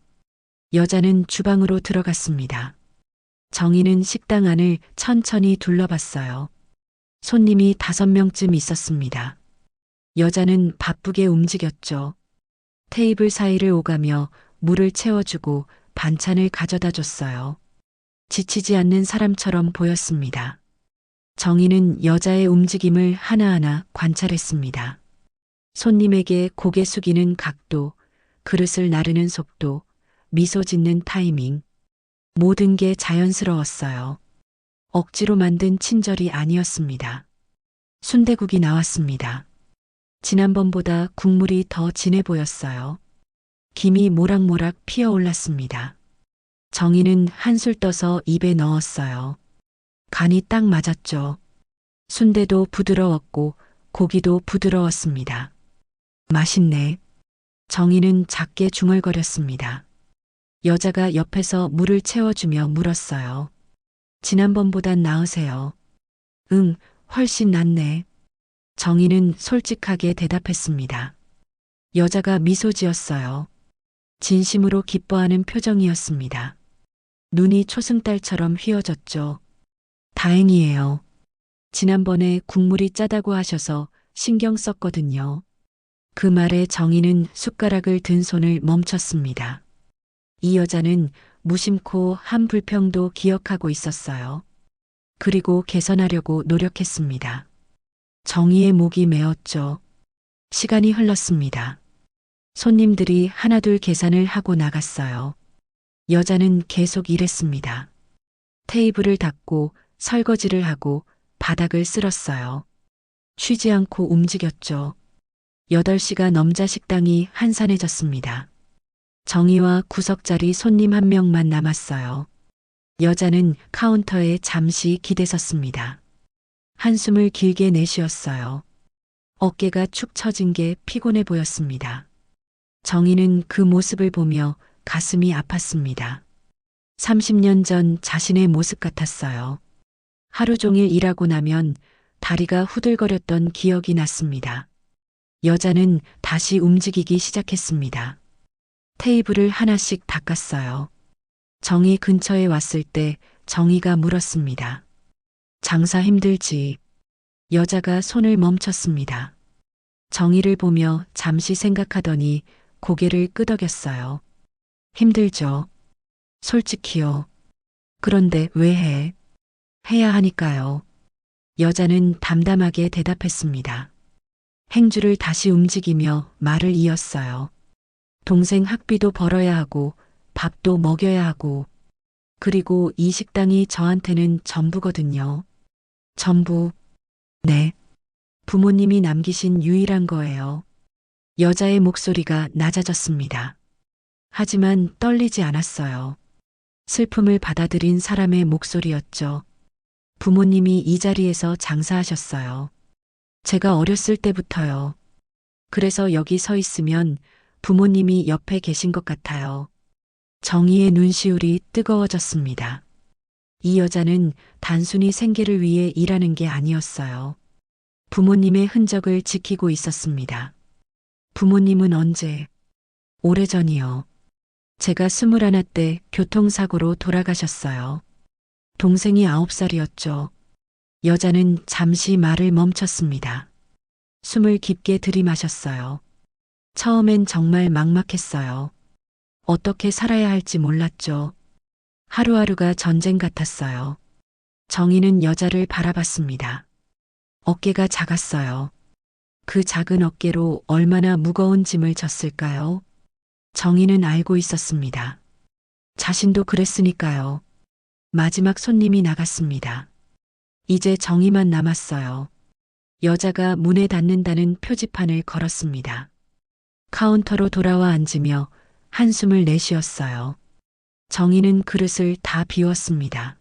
B: 여자는 주방으로 들어갔습니다. 정희는 식당 안을 천천히 둘러봤어요. 손님이 5명쯤 있었습니다. 여자는 바쁘게 움직였죠. 테이블 사이를 오가며 물을 채워주고 반찬을 가져다 줬어요. 지치지 않는 사람처럼 보였습니다. 정희는 여자의 움직임을 하나하나 관찰했습니다. 손님에게 고개 숙이는 각도, 그릇을 나르는 속도, 미소 짓는 타이밍, 모든 게 자연스러웠어요. 억지로 만든 친절이 아니었습니다. 순대국이 나왔습니다. 지난번보다 국물이 더 진해 보였어요. 김이 모락모락 피어올랐습니다. 정희는 한술 떠서 입에 넣었어요. 간이 딱 맞았죠. 순대도 부드러웠고 고기도 부드러웠습니다. 맛있네. 정희는 작게 중얼거렸습니다. 여자가 옆에서 물을 채워주며 물었어요. 지난번보단 나으세요. 응, 훨씬 낫네. 정희는 솔직하게 대답했습니다. 여자가 미소 지었어요. 진심으로 기뻐하는 표정이었습니다. 눈이 초승달처럼 휘어졌죠. 다행이에요. 지난번에 국물이 짜다고 하셔서 신경 썼거든요. 그 말에 정희는 숟가락을 든 손을 멈췄습니다. 이 여자는 무심코 한 불평도 기억하고 있었어요. 그리고 개선하려고 노력했습니다. 정희의 목이 메었죠. 시간이 흘렀습니다. 손님들이 하나둘 계산을 하고 나갔어요. 여자는 계속 일했습니다. 테이블을 닦고 설거지를 하고 바닥을 쓸었어요. 쉬지 않고 움직였죠. 8시가 넘자 식당이 한산해졌습니다. 정희와 구석자리 손님 한 명만 남았어요. 여자는 카운터에 잠시 기대섰습니다. 한숨을 길게 내쉬었어요. 어깨가 축 처진 게 피곤해 보였습니다. 정희는 그 모습을 보며 가슴이 아팠습니다. 30년 전 자신의 모습 같았어요. 하루 종일 일하고 나면 다리가 후들거렸던 기억이 났습니다. 여자는 다시 움직이기 시작했습니다. 테이블을 하나씩 닦았어요. 정희 근처에 왔을 때 정희가 물었습니다. 장사 힘들지? 여자가 손을 멈췄습니다. 정희를 보며 잠시 생각하더니 고개를 끄덕였어요. 힘들죠. 솔직히요. 그런데 왜 해? 해야 하니까요. 여자는 담담하게 대답했습니다. 행주를 다시 움직이며 말을 이었어요. 동생 학비도 벌어야 하고 밥도 먹여야 하고 그리고 이 식당이 저한테는 전부거든요. 전부. 네. 부모님이 남기신 유일한 거예요. 여자의 목소리가 낮아졌습니다. 하지만 떨리지 않았어요. 슬픔을 받아들인 사람의 목소리였죠. 부모님이 이 자리에서 장사하셨어요. 제가 어렸을 때부터요. 그래서 여기 서 있으면 부모님이 옆에 계신 것 같아요. 정희의 눈시울이 뜨거워졌습니다. 이 여자는 단순히 생계를 위해 일하는 게 아니었어요. 부모님의 흔적을 지키고 있었습니다. 부모님은 언제? 오래전이요. 제가 21 때 교통사고로 돌아가셨어요. 동생이 9살이었죠. 여자는 잠시 말을 멈췄습니다. 숨을 깊게 들이마셨어요. 처음엔 정말 막막했어요. 어떻게 살아야 할지 몰랐죠. 하루하루가 전쟁 같았어요. 정희는 여자를 바라봤습니다. 어깨가 작았어요. 그 작은 어깨로 얼마나 무거운 짐을 졌을까요? 정희는 알고 있었습니다. 자신도 그랬으니까요. 마지막 손님이 나갔습니다. 이제 정희만 남았어요. 여자가 문에 닫는다는 표지판을 걸었습니다. 카운터로 돌아와 앉으며 한숨을 내쉬었어요. 정희는 그릇을 다 비웠습니다.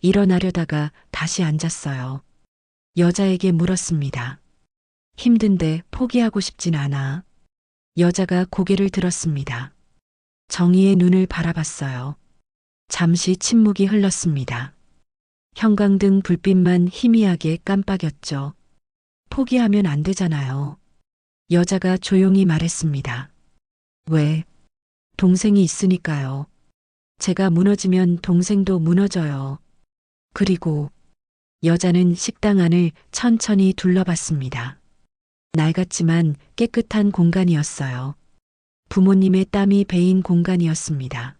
B: 일어나려다가 다시 앉았어요. 여자에게 물었습니다. 힘든데 포기하고 싶진 않아. 여자가 고개를 들었습니다. 정희의 눈을 바라봤어요. 잠시 침묵이 흘렀습니다. 형광등 불빛만 희미하게 깜빡였죠. 포기하면 안 되잖아요. 여자가 조용히 말했습니다. 왜? 동생이 있으니까요. 제가 무너지면 동생도 무너져요. 그리고 여자는 식당 안을 천천히 둘러봤습니다. 낡았지만 깨끗한 공간이었어요. 부모님의 땀이 배인 공간이었습니다.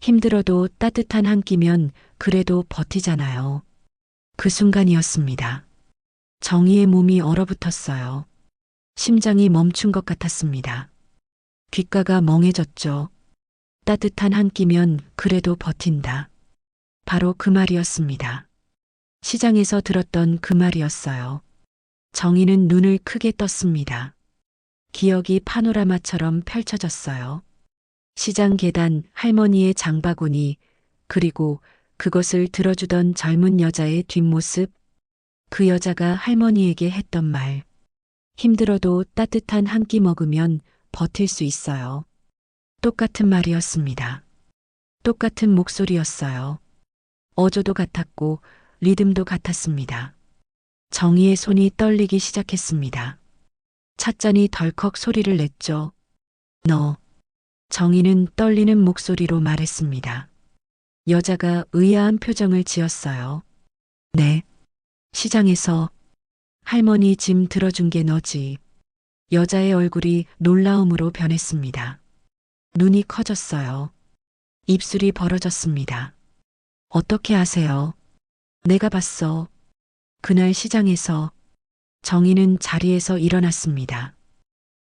B: 힘들어도 따뜻한 한 끼면 그래도 버티잖아요. 그 순간이었습니다. 정희의 몸이 얼어붙었어요. 심장이 멈춘 것 같았습니다. 귓가가 멍해졌죠. 따뜻한 한 끼면 그래도 버틴다. 바로 그 말이었습니다. 시장에서 들었던 그 말이었어요. 정희는 눈을 크게 떴습니다. 기억이 파노라마처럼 펼쳐졌어요. 시장 계단, 할머니의 장바구니, 그리고 그것을 들어주던 젊은 여자의 뒷모습, 그 여자가 할머니에게 했던 말. 힘들어도 따뜻한 한 끼 먹으면 버틸 수 있어요. 똑같은 말이었습니다. 똑같은 목소리였어요. 어조도 같았고 리듬도 같았습니다. 정희의 손이 떨리기 시작했습니다. 찻잔이 덜컥 소리를 냈죠. 너. 정희는 떨리는 목소리로 말했습니다. 여자가 의아한 표정을 지었어요. 네. 시장에서 할머니 짐 들어준 게 너지. 여자의 얼굴이 놀라움으로 변했습니다. 눈이 커졌어요. 입술이 벌어졌습니다. 어떻게 아세요? 내가 봤어. 그날 시장에서 정희는 자리에서 일어났습니다.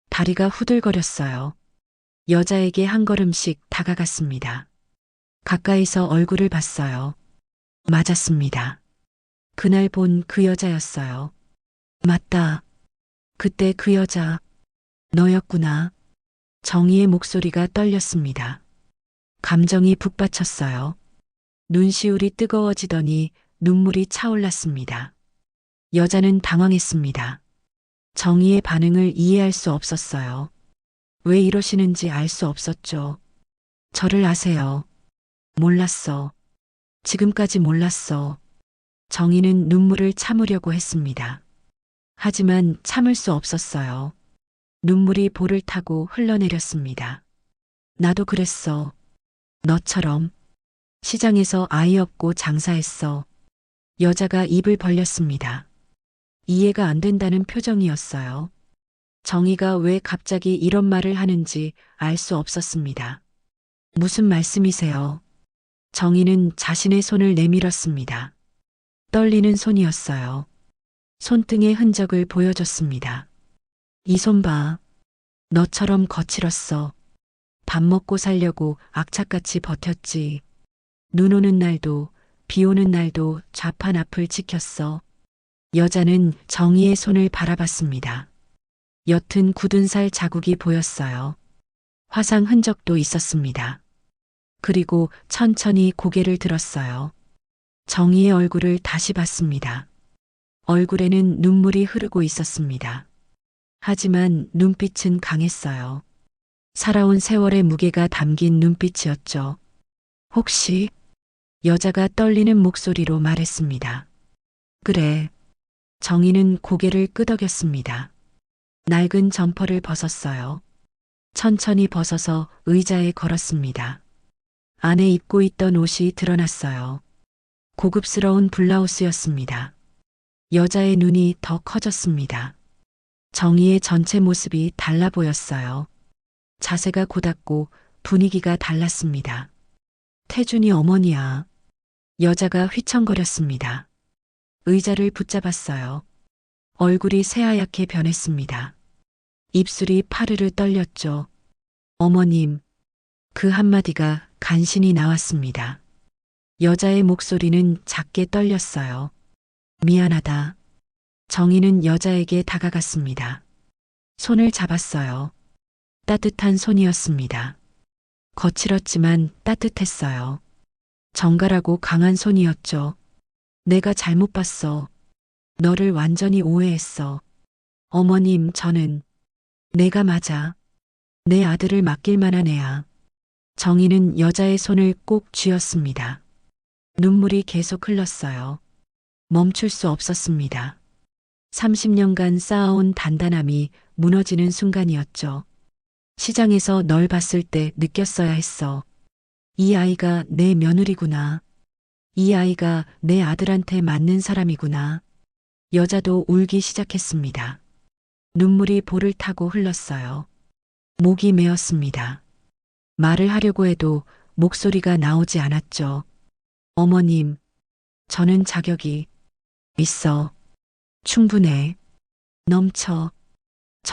B: 다리가 후들거렸어요. 여자에게 한 걸음씩 다가갔습니다. 가까이서 얼굴을 봤어요. 맞았습니다. 그날 본 그 여자였어요. 맞다. 그때 그 여자, 너였구나. 정희의 목소리가 떨렸습니다. 감정이 북받쳤어요. 눈시울이 뜨거워지더니 눈물이 차올랐습니다. 여자는 당황했습니다. 정희의 반응을 이해할 수 없었어요. 왜 이러시는지 알 수 없었죠. 저를 아세요. 몰랐어. 지금까지 몰랐어. 정희는 눈물을 참으려고 했습니다. 하지만 참을 수 없었어요. 눈물이 볼을 타고 흘러내렸습니다. 나도 그랬어. 너처럼. 시장에서 아이 없고 장사했어. 여자가 입을 벌렸습니다. 이해가 안 된다는 표정이었어요. 정희가 왜 갑자기 이런 말을 하는지 알 수 없었습니다. 무슨 말씀이세요? 정희는 자신의 손을 내밀었습니다. 떨리는 손이었어요. 손등의 흔적을 보여줬습니다. 이 손 봐. 너처럼 거칠었어. 밥 먹고 살려고 악착같이 버텼지. 눈 오는 날도 비 오는 날도 좌판 앞을 지켰어. 여자는 정희의 손을 바라봤습니다. 옅은 굳은 살 자국이 보였어요. 화상 흔적도 있었습니다. 그리고 천천히 고개를 들었어요. 정희의 얼굴을 다시 봤습니다. 얼굴에는 눈물이 흐르고 있었습니다. 하지만 눈빛은 강했어요. 살아온 세월의 무게가 담긴 눈빛이었죠. 혹시? 여자가 떨리는 목소리로 말했습니다. 그래. 정희는 고개를 끄덕였습니다. 낡은 점퍼를 벗었어요. 천천히 벗어서 의자에 걸었습니다. 안에 입고 있던 옷이 드러났어요. 고급스러운 블라우스였습니다. 여자의 눈이 더 커졌습니다. 정희의 전체 모습이 달라 보였어요. 자세가 곧았고 분위기가 달랐습니다. 태준이 어머니야. 여자가 휘청거렸습니다. 의자를 붙잡았어요. 얼굴이 새하얗게 변했습니다. 입술이 파르르 떨렸죠. 어머님. 그 한마디가 간신히 나왔습니다. 여자의 목소리는 작게 떨렸어요. 미안하다. 정희는 여자에게 다가갔습니다. 손을 잡았어요. 따뜻한 손이었습니다. 거칠었지만 따뜻했어요. 정갈하고 강한 손이었죠. 내가 잘못 봤어. 너를 완전히 오해했어. 어머님, 저는 내가 맞아. 내 아들을 맡길 만한 애야. 정희는 여자의 손을 꼭 쥐었습니다. 눈물이 계속 흘렀어요. 멈출 수 없었습니다. 30년간 쌓아온 단단함이 무너지는 순간이었죠. 시장에서 널 봤을 때 느꼈어야 했어. 이 아이가 내 며느리구나. 이 아이가 내 아들한테 맞는 사람이구나. 여자도 울기 시작했습니다. 눈물이 볼을 타고 흘렀어요. 목이 메었습니다. 말을 하려고 해도 목소리가 나오지 않았죠. 어머님, 저는 자격이 있어. 충분해. 넘쳐.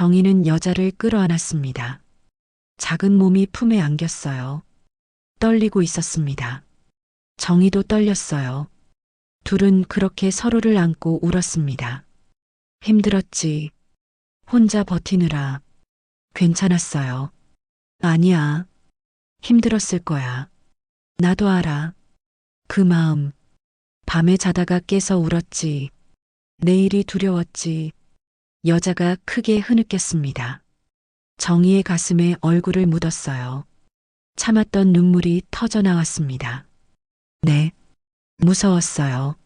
B: 정희는 여자를 끌어안았습니다. 작은 몸이 품에 안겼어요. 떨리고 있었습니다. 정희도 떨렸어요. 둘은 그렇게 서로를 안고 울었습니다. 힘들었지. 혼자 버티느라. 괜찮았어요. 아니야. 힘들었을 거야. 나도 알아. 그 마음. 밤에 자다가 깨서 울었지. 내일이 두려웠지. 여자가 크게 흐느꼈습니다. 정희의 가슴에 얼굴을 묻었어요. 참았던 눈물이 터져 나왔습니다. 네. 무서웠어요.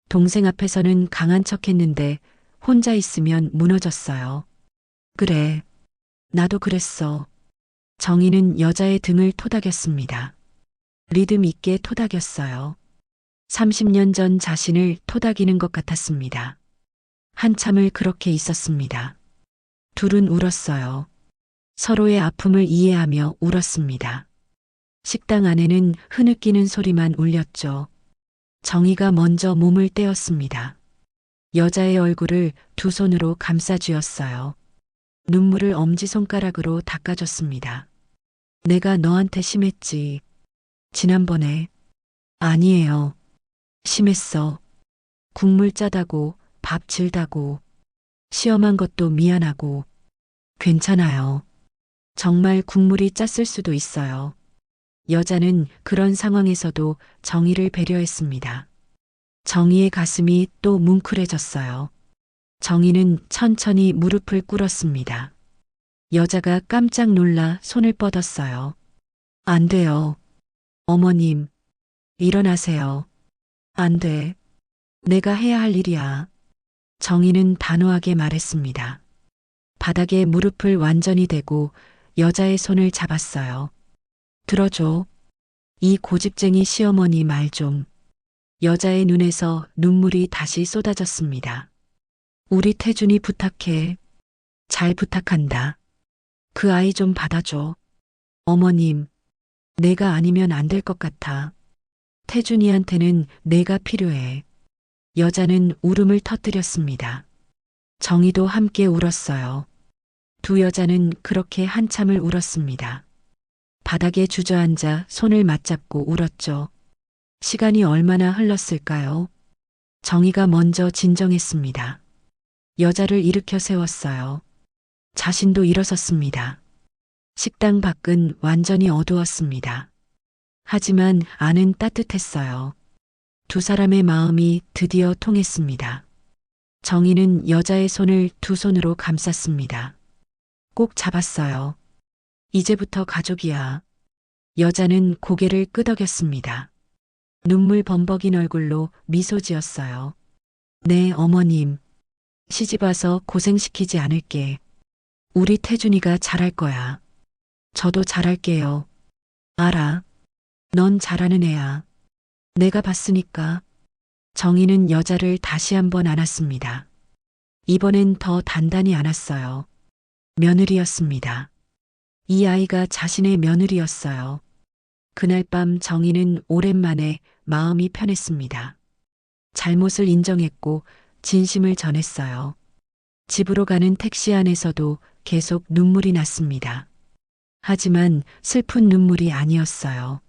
B: 동생 앞에서는 강한 척 했는데 혼자 있으면 무너졌어요. 그래. 나도 그랬어. 정희는 여자의 등을 토닥였습니다. 리듬 있게 토닥였어요. 30년 전 자신을 토닥이는 것 같았습니다. 한참을 그렇게 있었습니다. 둘은 울었어요. 서로의 아픔을 이해하며 울었습니다. 식당 안에는 흐느끼는 소리만 울렸죠. 정희가 먼저 몸을 떼었습니다. 여자의 얼굴을 두 손으로 감싸쥐었어요. 눈물을 엄지손가락으로 닦아줬습니다. 내가 너한테 심했지. 지난번에. 아니에요. 심했어. 국물 짜다고, 밥 질다고, 시험한 것도 미안하고. 괜찮아요. 정말 국물이 짰을 수도 있어요. 여자는 그런 상황에서도 정희를 배려했습니다. 정희의 가슴이 또 뭉클해졌어요. 정희는 천천히 무릎을 꿇었습니다. 여자가 깜짝 놀라 손을 뻗었어요. 안 돼요. 어머님, 일어나세요. 안 돼. 내가 해야 할 일이야. 정희는 단호하게 말했습니다. 바닥에 무릎을 완전히 대고 여자의 손을 잡았어요. 들어줘. 이 고집쟁이 시어머니 말 좀. 여자의 눈에서 눈물이 다시 쏟아졌습니다. 우리 태준이 부탁해. 잘 부탁한다. 그 아이 좀 받아줘. 어머님, 내가 아니면 안 될 것 같아. 태준이한테는 내가 필요해. 여자는 울음을 터뜨렸습니다. 정희도 함께 울었어요. 두 여자는 그렇게 한참을 울었습니다. 바닥에 주저앉아 손을 맞잡고 울었죠. 시간이 얼마나 흘렀을까요? 정희가 먼저 진정했습니다. 여자를 일으켜 세웠어요. 자신도 일어섰습니다. 식당 밖은 완전히 어두웠습니다. 하지만 안은 따뜻했어요. 두 사람의 마음이 드디어 통했습니다. 정희는 여자의 손을 두 손으로 감쌌습니다. 꼭 잡았어요. 이제부터 가족이야. 여자는 고개를 끄덕였습니다. 눈물 범벅인 얼굴로 미소 지었어요. 네, 어머님. 시집와서 고생시키지 않을게. 우리 태준이가 잘할 거야. 저도 잘할게요. 알아. 넌 잘하는 애야. 내가 봤으니까. 정희는 여자를 다시 한번 안았습니다. 이번엔 더 단단히 안았어요. 며느리였습니다. 이 아이가 자신의 며느리였어요. 그날 밤 정희는 오랜만에 마음이 편했습니다. 잘못을 인정했고 진심을 전했어요. 집으로 가는 택시 안에서도 계속 눈물이 났습니다. 하지만 슬픈 눈물이 아니었어요.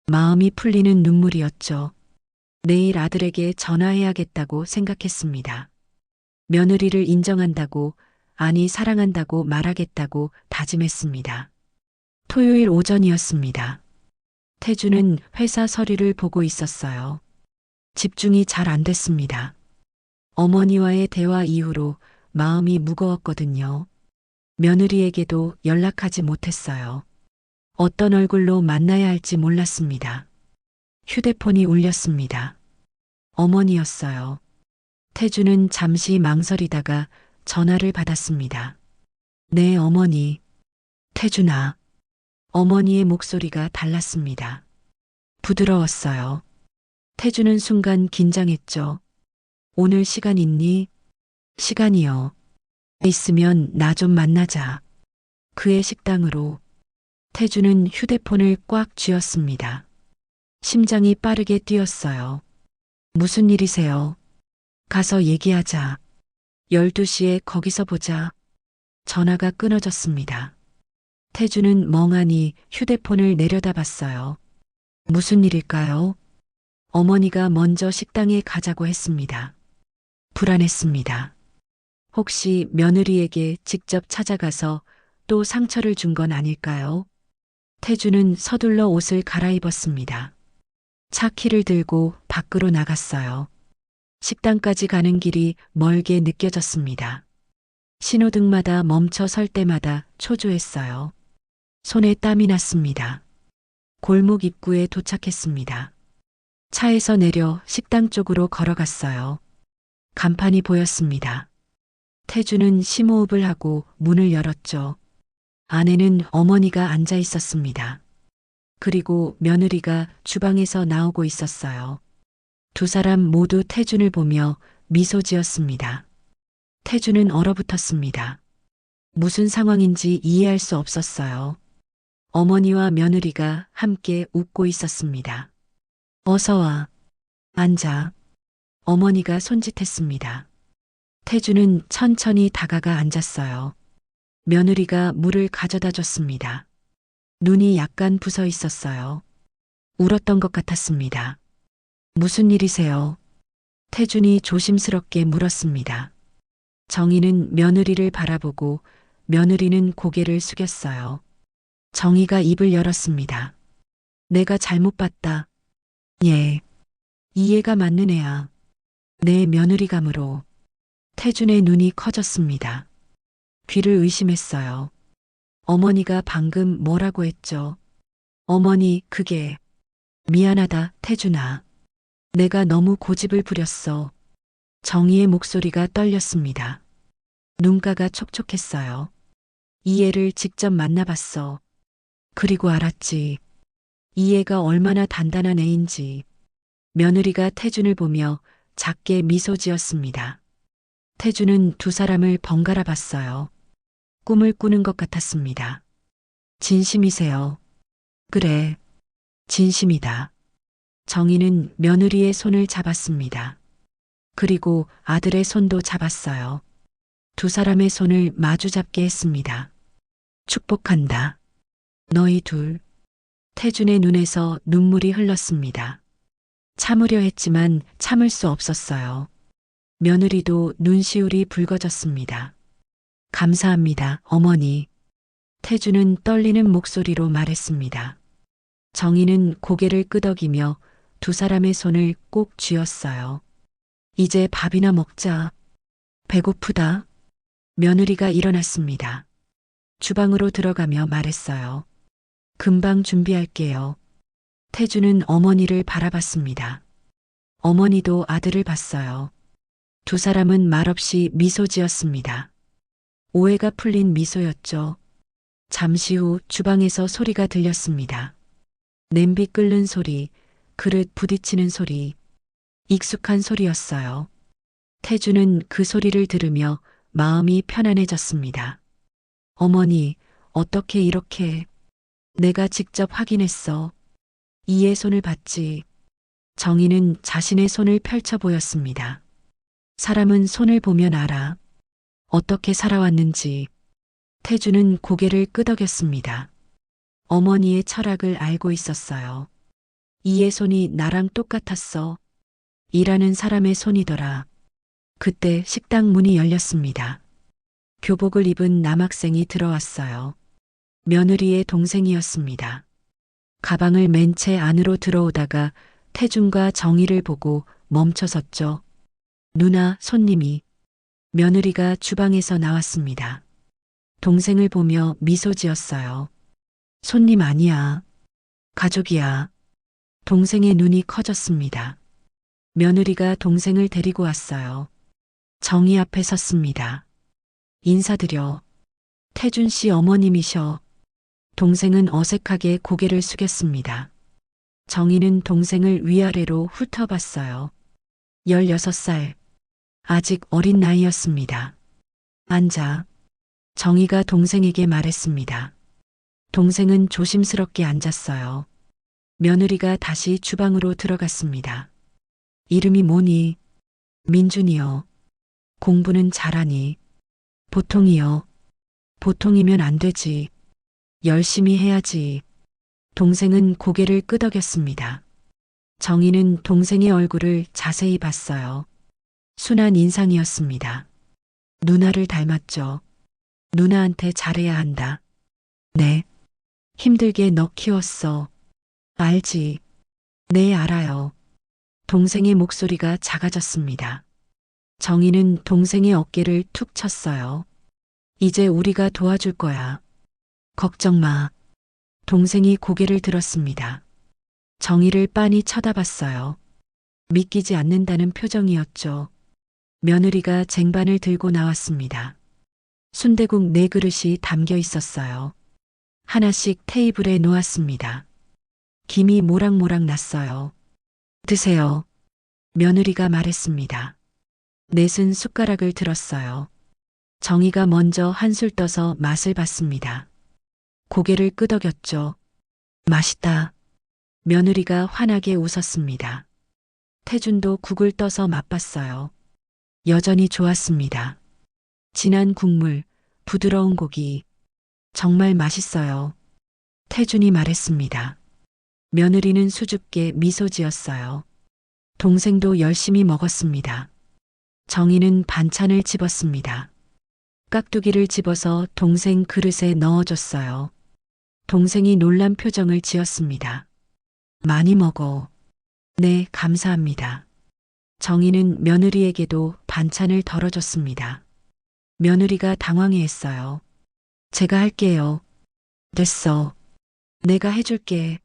B: 마음이 풀리는 눈물이었죠. 내일 아들에게 전화해야겠다고 생각했습니다. 며느리를 인정한다고, 아니 사랑한다고 말하겠다고 다짐했습니다. 토요일 오전이었습니다. 태주는 회사 서류를 보고 있었어요. 집중이 잘 안 됐습니다. 어머니와의 대화 이후로 마음이 무거웠거든요. 며느리에게도 연락하지 못했어요. 어떤 얼굴로 만나야 할지 몰랐습니다. 휴대폰이 울렸습니다. 어머니였어요. 태주는 잠시 망설이다가 전화를 받았습니다. 네, 어머니. 태준아. 어머니의 목소리가 달랐습니다. 부드러웠어요. 태주는 순간 긴장했죠. 오늘 시간 있니? 시간이요. 있으면 나 좀 만나자. 그의 식당으로. 태주는 휴대폰을 꽉 쥐었습니다. 심장이 빠르게 뛰었어요. 무슨 일이세요? 가서 얘기하자. 12시에 거기서 보자. 전화가 끊어졌습니다. 태주는 멍하니 휴대폰을 내려다봤어요. 무슨 일일까요? 어머니가 먼저 식당에 가자고 했습니다. 불안했습니다. 혹시 며느리에게 직접 찾아가서 또 상처를 준 건 아닐까요? 태주는 서둘러 옷을 갈아입었습니다. 차 키를 들고 밖으로 나갔어요. 식당까지 가는 길이 멀게 느껴졌습니다. 신호등마다 멈춰 설 때마다 초조했어요. 손에 땀이 났습니다. 골목 입구에 도착했습니다. 차에서 내려 식당 쪽으로 걸어갔어요. 간판이 보였습니다. 태주는 심호흡을 하고 문을 열었죠. 안에는 어머니가 앉아 있었습니다. 그리고 며느리가 주방에서 나오고 있었어요. 두 사람 모두 태준을 보며 미소 지었습니다. 태준은 얼어붙었습니다. 무슨 상황인지 이해할 수 없었어요. 어머니와 며느리가 함께 웃고 있었습니다. 어서 와. 앉아. 어머니가 손짓했습니다. 태주는 천천히 다가가 앉았어요. 며느리가 물을 가져다 줬습니다. 눈이 약간 부서 있었어요. 울었던 것 같았습니다. 무슨 일이세요? 태준이 조심스럽게 물었습니다. 정희는 며느리를 바라보고 며느리는 고개를 숙였어요. 정희가 입을 열었습니다. 내가 잘못 봤다. 예. 이해가 맞는 애야. 내 며느리감으로. 태준의 눈이 커졌습니다. 귀를 의심했어요. 어머니가 방금 뭐라고 했죠? 어머니, 그게. 미안하다, 태준아. 내가 너무 고집을 부렸어. 정희의 목소리가 떨렸습니다. 눈가가 촉촉했어요. 이 애를 직접 만나봤어. 그리고 알았지. 이 애가 얼마나 단단한 애인지. 며느리가 태준을 보며 작게 미소 지었습니다. 태준은 두 사람을 번갈아 봤어요. 꿈을 꾸는 것 같았습니다. 진심이세요? 그래. 진심이다. 정희는 며느리의 손을 잡았습니다. 그리고 아들의 손도 잡았어요. 두 사람의 손을 마주 잡게 했습니다. 축복한다. 너희 둘. 태준의 눈에서 눈물이 흘렀습니다. 참으려 했지만 참을 수 없었어요. 며느리도 눈시울이 붉어졌습니다. 감사합니다, 어머니. 태준은 떨리는 목소리로 말했습니다. 정희는 고개를 끄덕이며 두 사람의 손을 꼭 쥐었어요. 이제 밥이나 먹자. 배고프다. 며느리가 일어났습니다. 주방으로 들어가며 말했어요. 금방 준비할게요. 태준은 어머니를 바라봤습니다. 어머니도 아들을 봤어요. 두 사람은 말없이 미소 지었습니다. 오해가 풀린 미소였죠. 잠시 후 주방에서 소리가 들렸습니다. 냄비 끓는 소리, 그릇 부딪히는 소리, 익숙한 소리였어요. 태주는 그 소리를 들으며 마음이 편안해졌습니다. 어머니, 어떻게 이렇게... 내가 직접 확인했어. 이의 손을 봤지. 정희는 자신의 손을 펼쳐 보였습니다. 사람은 손을 보면 알아. 어떻게 살아왔는지. 태주는 고개를 끄덕였습니다. 어머니의 철학을 알고 있었어요. 이의 손이 나랑 똑같았어. 일하는 사람의 손이더라. 그때 식당 문이 열렸습니다. 교복을 입은 남학생이 들어왔어요. 며느리의 동생이었습니다. 가방을 맨 채 안으로 들어오다가 태준과 정희를 보고 멈춰섰죠. 누나, 손님이. 며느리가 주방에서 나왔습니다. 동생을 보며 미소 지었어요. 손님 아니야. 가족이야. 동생의 눈이 커졌습니다. 며느리가 동생을 데리고 왔어요. 정희 앞에 섰습니다. 인사드려. 태준 씨 어머님이셔. 동생은 어색하게 고개를 숙였습니다. 정희는 동생을 위아래로 훑어봤어요. 16살. 아직 어린 나이였습니다. 앉아. 정희가 동생에게 말했습니다. 동생은 조심스럽게 앉았어요. 며느리가 다시 주방으로 들어갔습니다. 이름이 뭐니? 민준이요. 공부는 잘하니? 보통이요. 보통이면 안 되지. 열심히 해야지. 동생은 고개를 끄덕였습니다. 정희는 동생의 얼굴을 자세히 봤어요. 순한 인상이었습니다. 누나를 닮았죠. 누나한테 잘해야 한다. 네. 힘들게 너 키웠어. 알지. 네, 알아요. 동생의 목소리가 작아졌습니다. 정희는 동생의 어깨를 툭 쳤어요. 이제 우리가 도와줄 거야. 걱정 마. 동생이 고개를 들었습니다. 정희를 빤히 쳐다봤어요. 믿기지 않는다는 표정이었죠. 며느리가 쟁반을 들고 나왔습니다. 순대국 4그릇이 담겨 있었어요. 하나씩 테이블에 놓았습니다. 김이 모락모락 났어요. 드세요. 며느리가 말했습니다. 넷은 숟가락을 들었어요. 정희가 먼저 한술 떠서 맛을 봤습니다. 고개를 끄덕였죠. 맛있다. 며느리가 환하게 웃었습니다. 태준도 국을 떠서 맛봤어요. 여전히 좋았습니다. 진한 국물, 부드러운 고기. 정말 맛있어요. 태준이 말했습니다. 며느리는 수줍게 미소 지었어요. 동생도 열심히 먹었습니다. 정희는 반찬을 집었습니다. 깍두기를 집어서 동생 그릇에 넣어줬어요. 동생이 놀란 표정을 지었습니다. 많이 먹어. 네, 감사합니다. 정희는 며느리에게도 반찬을 덜어줬습니다. 며느리가 당황해했어요. 제가 할게요. 됐어. 내가 해줄게.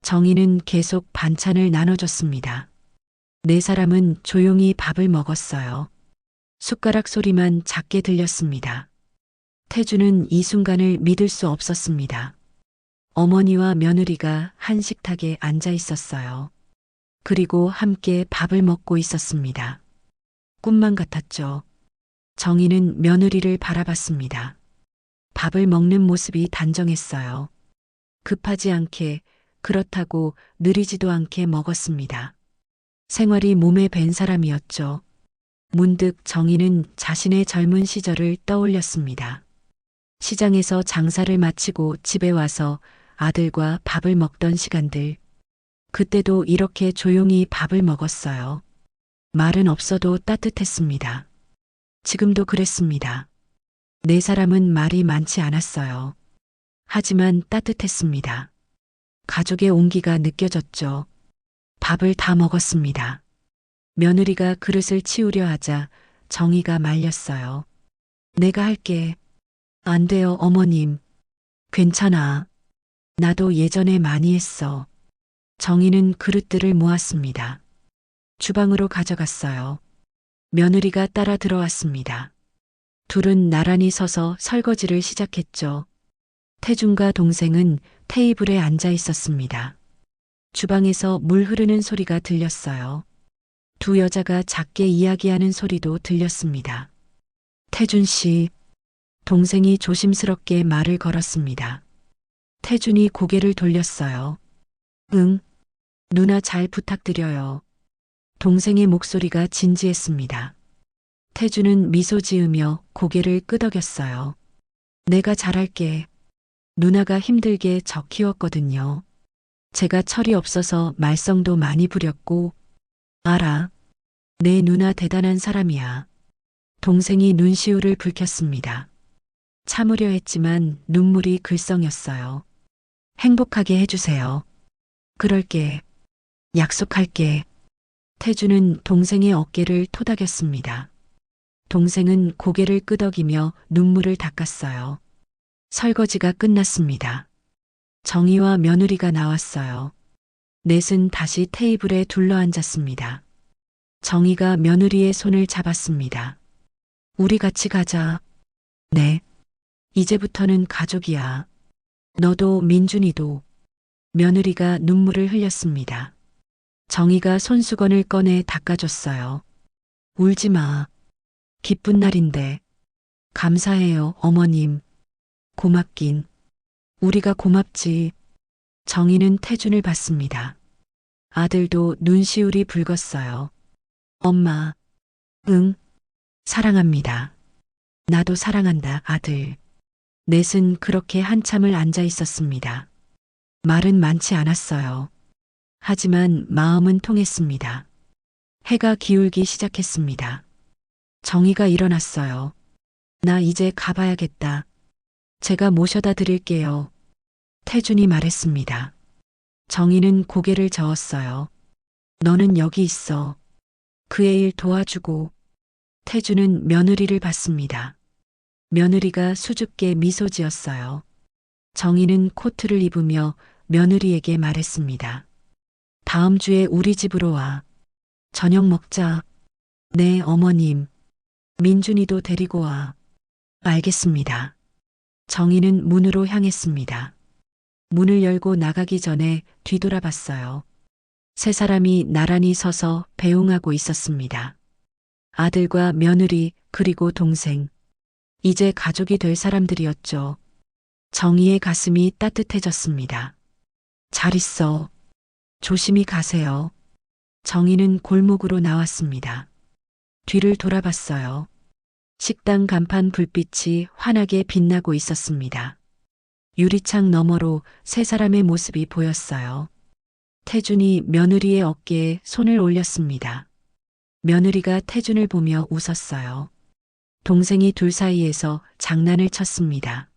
B: 정희는 계속 반찬을 나눠줬습니다. 4사람은 조용히 밥을 먹었어요. 숟가락 소리만 작게 들렸습니다. 태주는 이 순간을 믿을 수 없었습니다. 어머니와 며느리가 한 식탁에 앉아 있었어요. 그리고 함께 밥을 먹고 있었습니다. 꿈만 같았죠. 정희는 며느리를 바라봤습니다. 밥을 먹는 모습이 단정했어요. 급하지 않게, 그렇다고 느리지도 않게 먹었습니다. 생활이 몸에 밴 사람이었죠. 문득 정희는 자신의 젊은 시절을 떠올렸습니다. 시장에서 장사를 마치고 집에 와서 아들과 밥을 먹던 시간들. 그때도 이렇게 조용히 밥을 먹었어요. 말은 없어도 따뜻했습니다. 지금도 그랬습니다. 4사람은 말이 많지 않았어요. 하지만 따뜻했습니다. 가족의 온기가 느껴졌죠. 밥을 다 먹었습니다. 며느리가 그릇을 치우려 하자 정희가 말렸어요. 내가 할게. 안 돼요, 어머님. 괜찮아. 나도 예전에 많이 했어. 정희는 그릇들을 모았습니다. 주방으로 가져갔어요. 며느리가 따라 들어왔습니다. 둘은 나란히 서서 설거지를 시작했죠. 태준과 동생은 테이블에 앉아 있었습니다. 주방에서 물 흐르는 소리가 들렸어요. 2 여자가 작게 이야기하는 소리도 들렸습니다. 태준 씨, 동생이 조심스럽게 말을 걸었습니다. 태준이 고개를 돌렸어요. 응, 누나 잘 부탁드려요. 동생의 목소리가 진지했습니다. 태준은 미소 지으며 고개를 끄덕였어요. 내가 잘할게. 누나가 힘들게 저 키웠거든요. 제가 철이 없어서 말썽도 많이 부렸고. 알아. 내 누나 대단한 사람이야. 동생이 눈시울을 붉혔습니다. 참으려 했지만 눈물이 글썽였어요. 행복하게 해주세요. 그럴게. 약속할게. 태주는 동생의 어깨를 토닥였습니다. 동생은 고개를 끄덕이며 눈물을 닦았어요. 설거지가 끝났습니다. 정희와 며느리가 나왔어요. 넷은 다시 테이블에 둘러앉았습니다. 정희가 며느리의 손을 잡았습니다. 우리 같이 가자. 네. 이제부터는 가족이야. 너도 민준이도. 며느리가 눈물을 흘렸습니다. 정희가 손수건을 꺼내 닦아줬어요. 울지 마. 기쁜 날인데. 감사해요, 어머님. 고맙긴. 우리가 고맙지. 정희는 태준을 봤습니다. 아들도 눈시울이 붉었어요. 엄마. 응. 사랑합니다. 나도 사랑한다, 아들. 넷은 그렇게 한참을 앉아 있었습니다. 말은 많지 않았어요. 하지만 마음은 통했습니다. 해가 기울기 시작했습니다. 정희가 일어났어요. 나 이제 가봐야겠다. 제가 모셔다 드릴게요. 태준이 말했습니다. 정희는 고개를 저었어요. 너는 여기 있어. 그의 일 도와주고. 태준은 며느리를 봤습니다. 며느리가 수줍게 미소 지었어요. 정희는 코트를 입으며 며느리에게 말했습니다. 다음 주에 우리 집으로 와. 저녁 먹자. 네, 어머님. 민준이도 데리고 와. 알겠습니다. 정희는 문으로 향했습니다. 문을 열고 나가기 전에 뒤돌아봤어요. 세 사람이 나란히 서서 배웅하고 있었습니다. 아들과 며느리 그리고 동생. 이제 가족이 될 사람들이었죠. 정희의 가슴이 따뜻해졌습니다. 잘 있어. 조심히 가세요. 정희는 골목으로 나왔습니다. 뒤를 돌아봤어요. 식당 간판 불빛이 환하게 빛나고 있었습니다. 유리창 너머로 세 사람의 모습이 보였어요. 태준이 며느리의 어깨에 손을 올렸습니다. 며느리가 태준을 보며 웃었어요. 동생이 둘 사이에서 장난을 쳤습니다.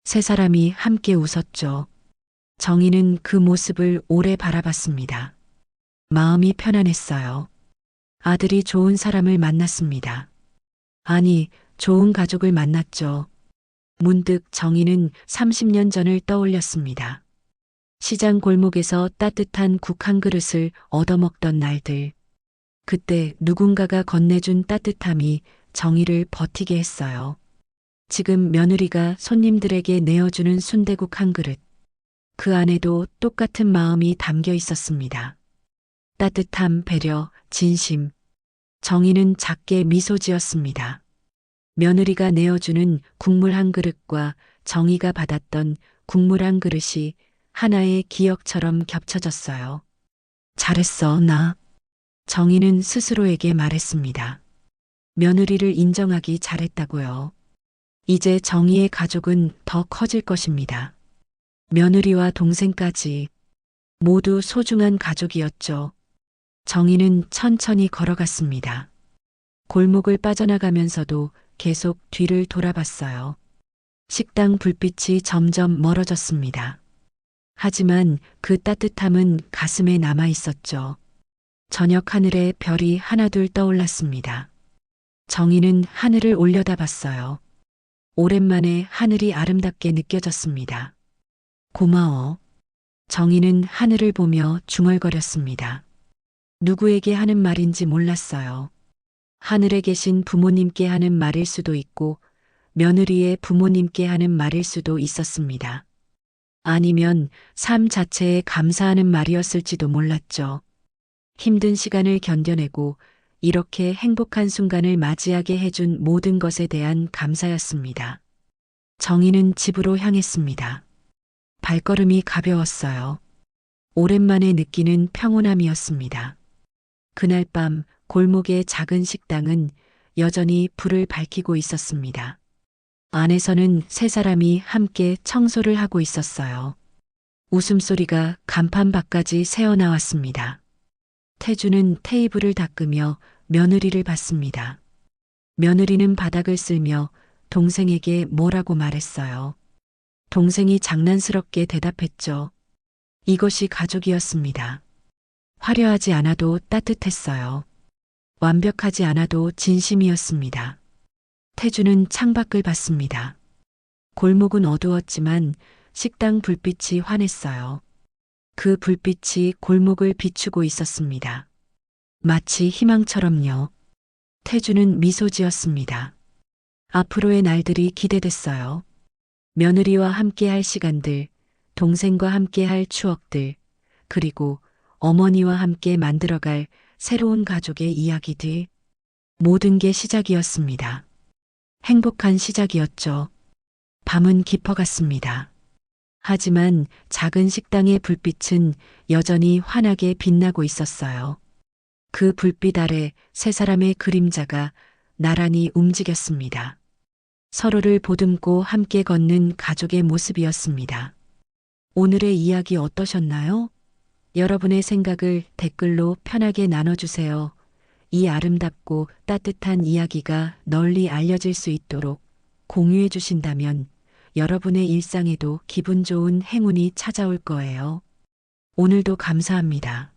B: 세 사람이 함께 웃었죠. 정희는 그 모습을 오래 바라봤습니다. 마음이 편안했어요. 아들이 좋은 사람을 만났습니다. 아니, 좋은 가족을 만났죠. 문득 정희는 30년 전을 떠올렸습니다. 시장 골목에서 따뜻한 국 한 그릇을 얻어먹던 날들. 그때 누군가가 건네준 따뜻함이 정희를 버티게 했어요. 지금 며느리가 손님들에게 내어주는 순대국 한 그릇. 그 안에도 똑같은 마음이 담겨 있었습니다. 따뜻함, 배려, 진심. 정희는 작게 미소 지었습니다. 며느리가 내어주는 국물 한 그릇과 정희가 받았던 국물 한 그릇이 하나의 기억처럼 겹쳐졌어요. 잘했어, 나. 정희는 스스로에게 말했습니다. 며느리를 인정하기 잘했다고요. 이제 정희의 가족은 더 커질 것입니다. 며느리와 동생까지 모두 소중한 가족이었죠. 정희는 천천히 걸어갔습니다. 골목을 빠져나가면서도 계속 뒤를 돌아봤어요. 식당 불빛이 점점 멀어졌습니다. 하지만 그 따뜻함은 가슴에 남아 있었죠. 저녁 하늘에 별이 하나둘 떠올랐습니다. 정희는 하늘을 올려다봤어요. 오랜만에 하늘이 아름답게 느껴졌습니다. 고마워. 정희는 하늘을 보며 중얼거렸습니다. 누구에게 하는 말인지 몰랐어요. 하늘에 계신 부모님께 하는 말일 수도 있고 며느리의 부모님께 하는 말일 수도 있었습니다. 아니면 삶 자체에 감사하는 말이었을지도 몰랐죠. 힘든 시간을 견뎌내고 이렇게 행복한 순간을 맞이하게 해준 모든 것에 대한 감사였습니다. 정희는 집으로 향했습니다. 발걸음이 가벼웠어요. 오랜만에 느끼는 평온함이었습니다. 그날 밤 골목의 작은 식당은 여전히 불을 밝히고 있었습니다. 안에서는 세 사람이 함께 청소를 하고 있었어요. 웃음소리가 간판 밖까지 새어나왔습니다. 태주는 테이블을 닦으며 며느리를 봤습니다. 며느리는 바닥을 쓸며 동생에게 뭐라고 말했어요. 동생이 장난스럽게 대답했죠. 이것이 가족이었습니다. 화려하지 않아도 따뜻했어요. 완벽하지 않아도 진심이었습니다. 태주는 창밖을 봤습니다. 골목은 어두웠지만 식당 불빛이 환했어요. 그 불빛이 골목을 비추고 있었습니다. 마치 희망처럼요. 태주는 미소 지었습니다. 앞으로의 날들이 기대됐어요. 며느리와 함께할 시간들, 동생과 함께할 추억들, 그리고 어머니와 함께 만들어갈 새로운 가족의 이야기들. 모든 게 시작이었습니다. 행복한 시작이었죠. 밤은 깊어갔습니다. 하지만 작은 식당의 불빛은 여전히 환하게 빛나고 있었어요. 그 불빛 아래 세 사람의 그림자가 나란히 움직였습니다. 서로를 보듬고 함께 걷는 가족의 모습이었습니다. 오늘의 이야기 어떠셨나요? 여러분의 생각을 댓글로 편하게 나눠주세요. 이 아름답고 따뜻한 이야기가 널리 알려질 수 있도록 공유해 주신다면 여러분의 일상에도 기분 좋은 행운이 찾아올 거예요. 오늘도 감사합니다.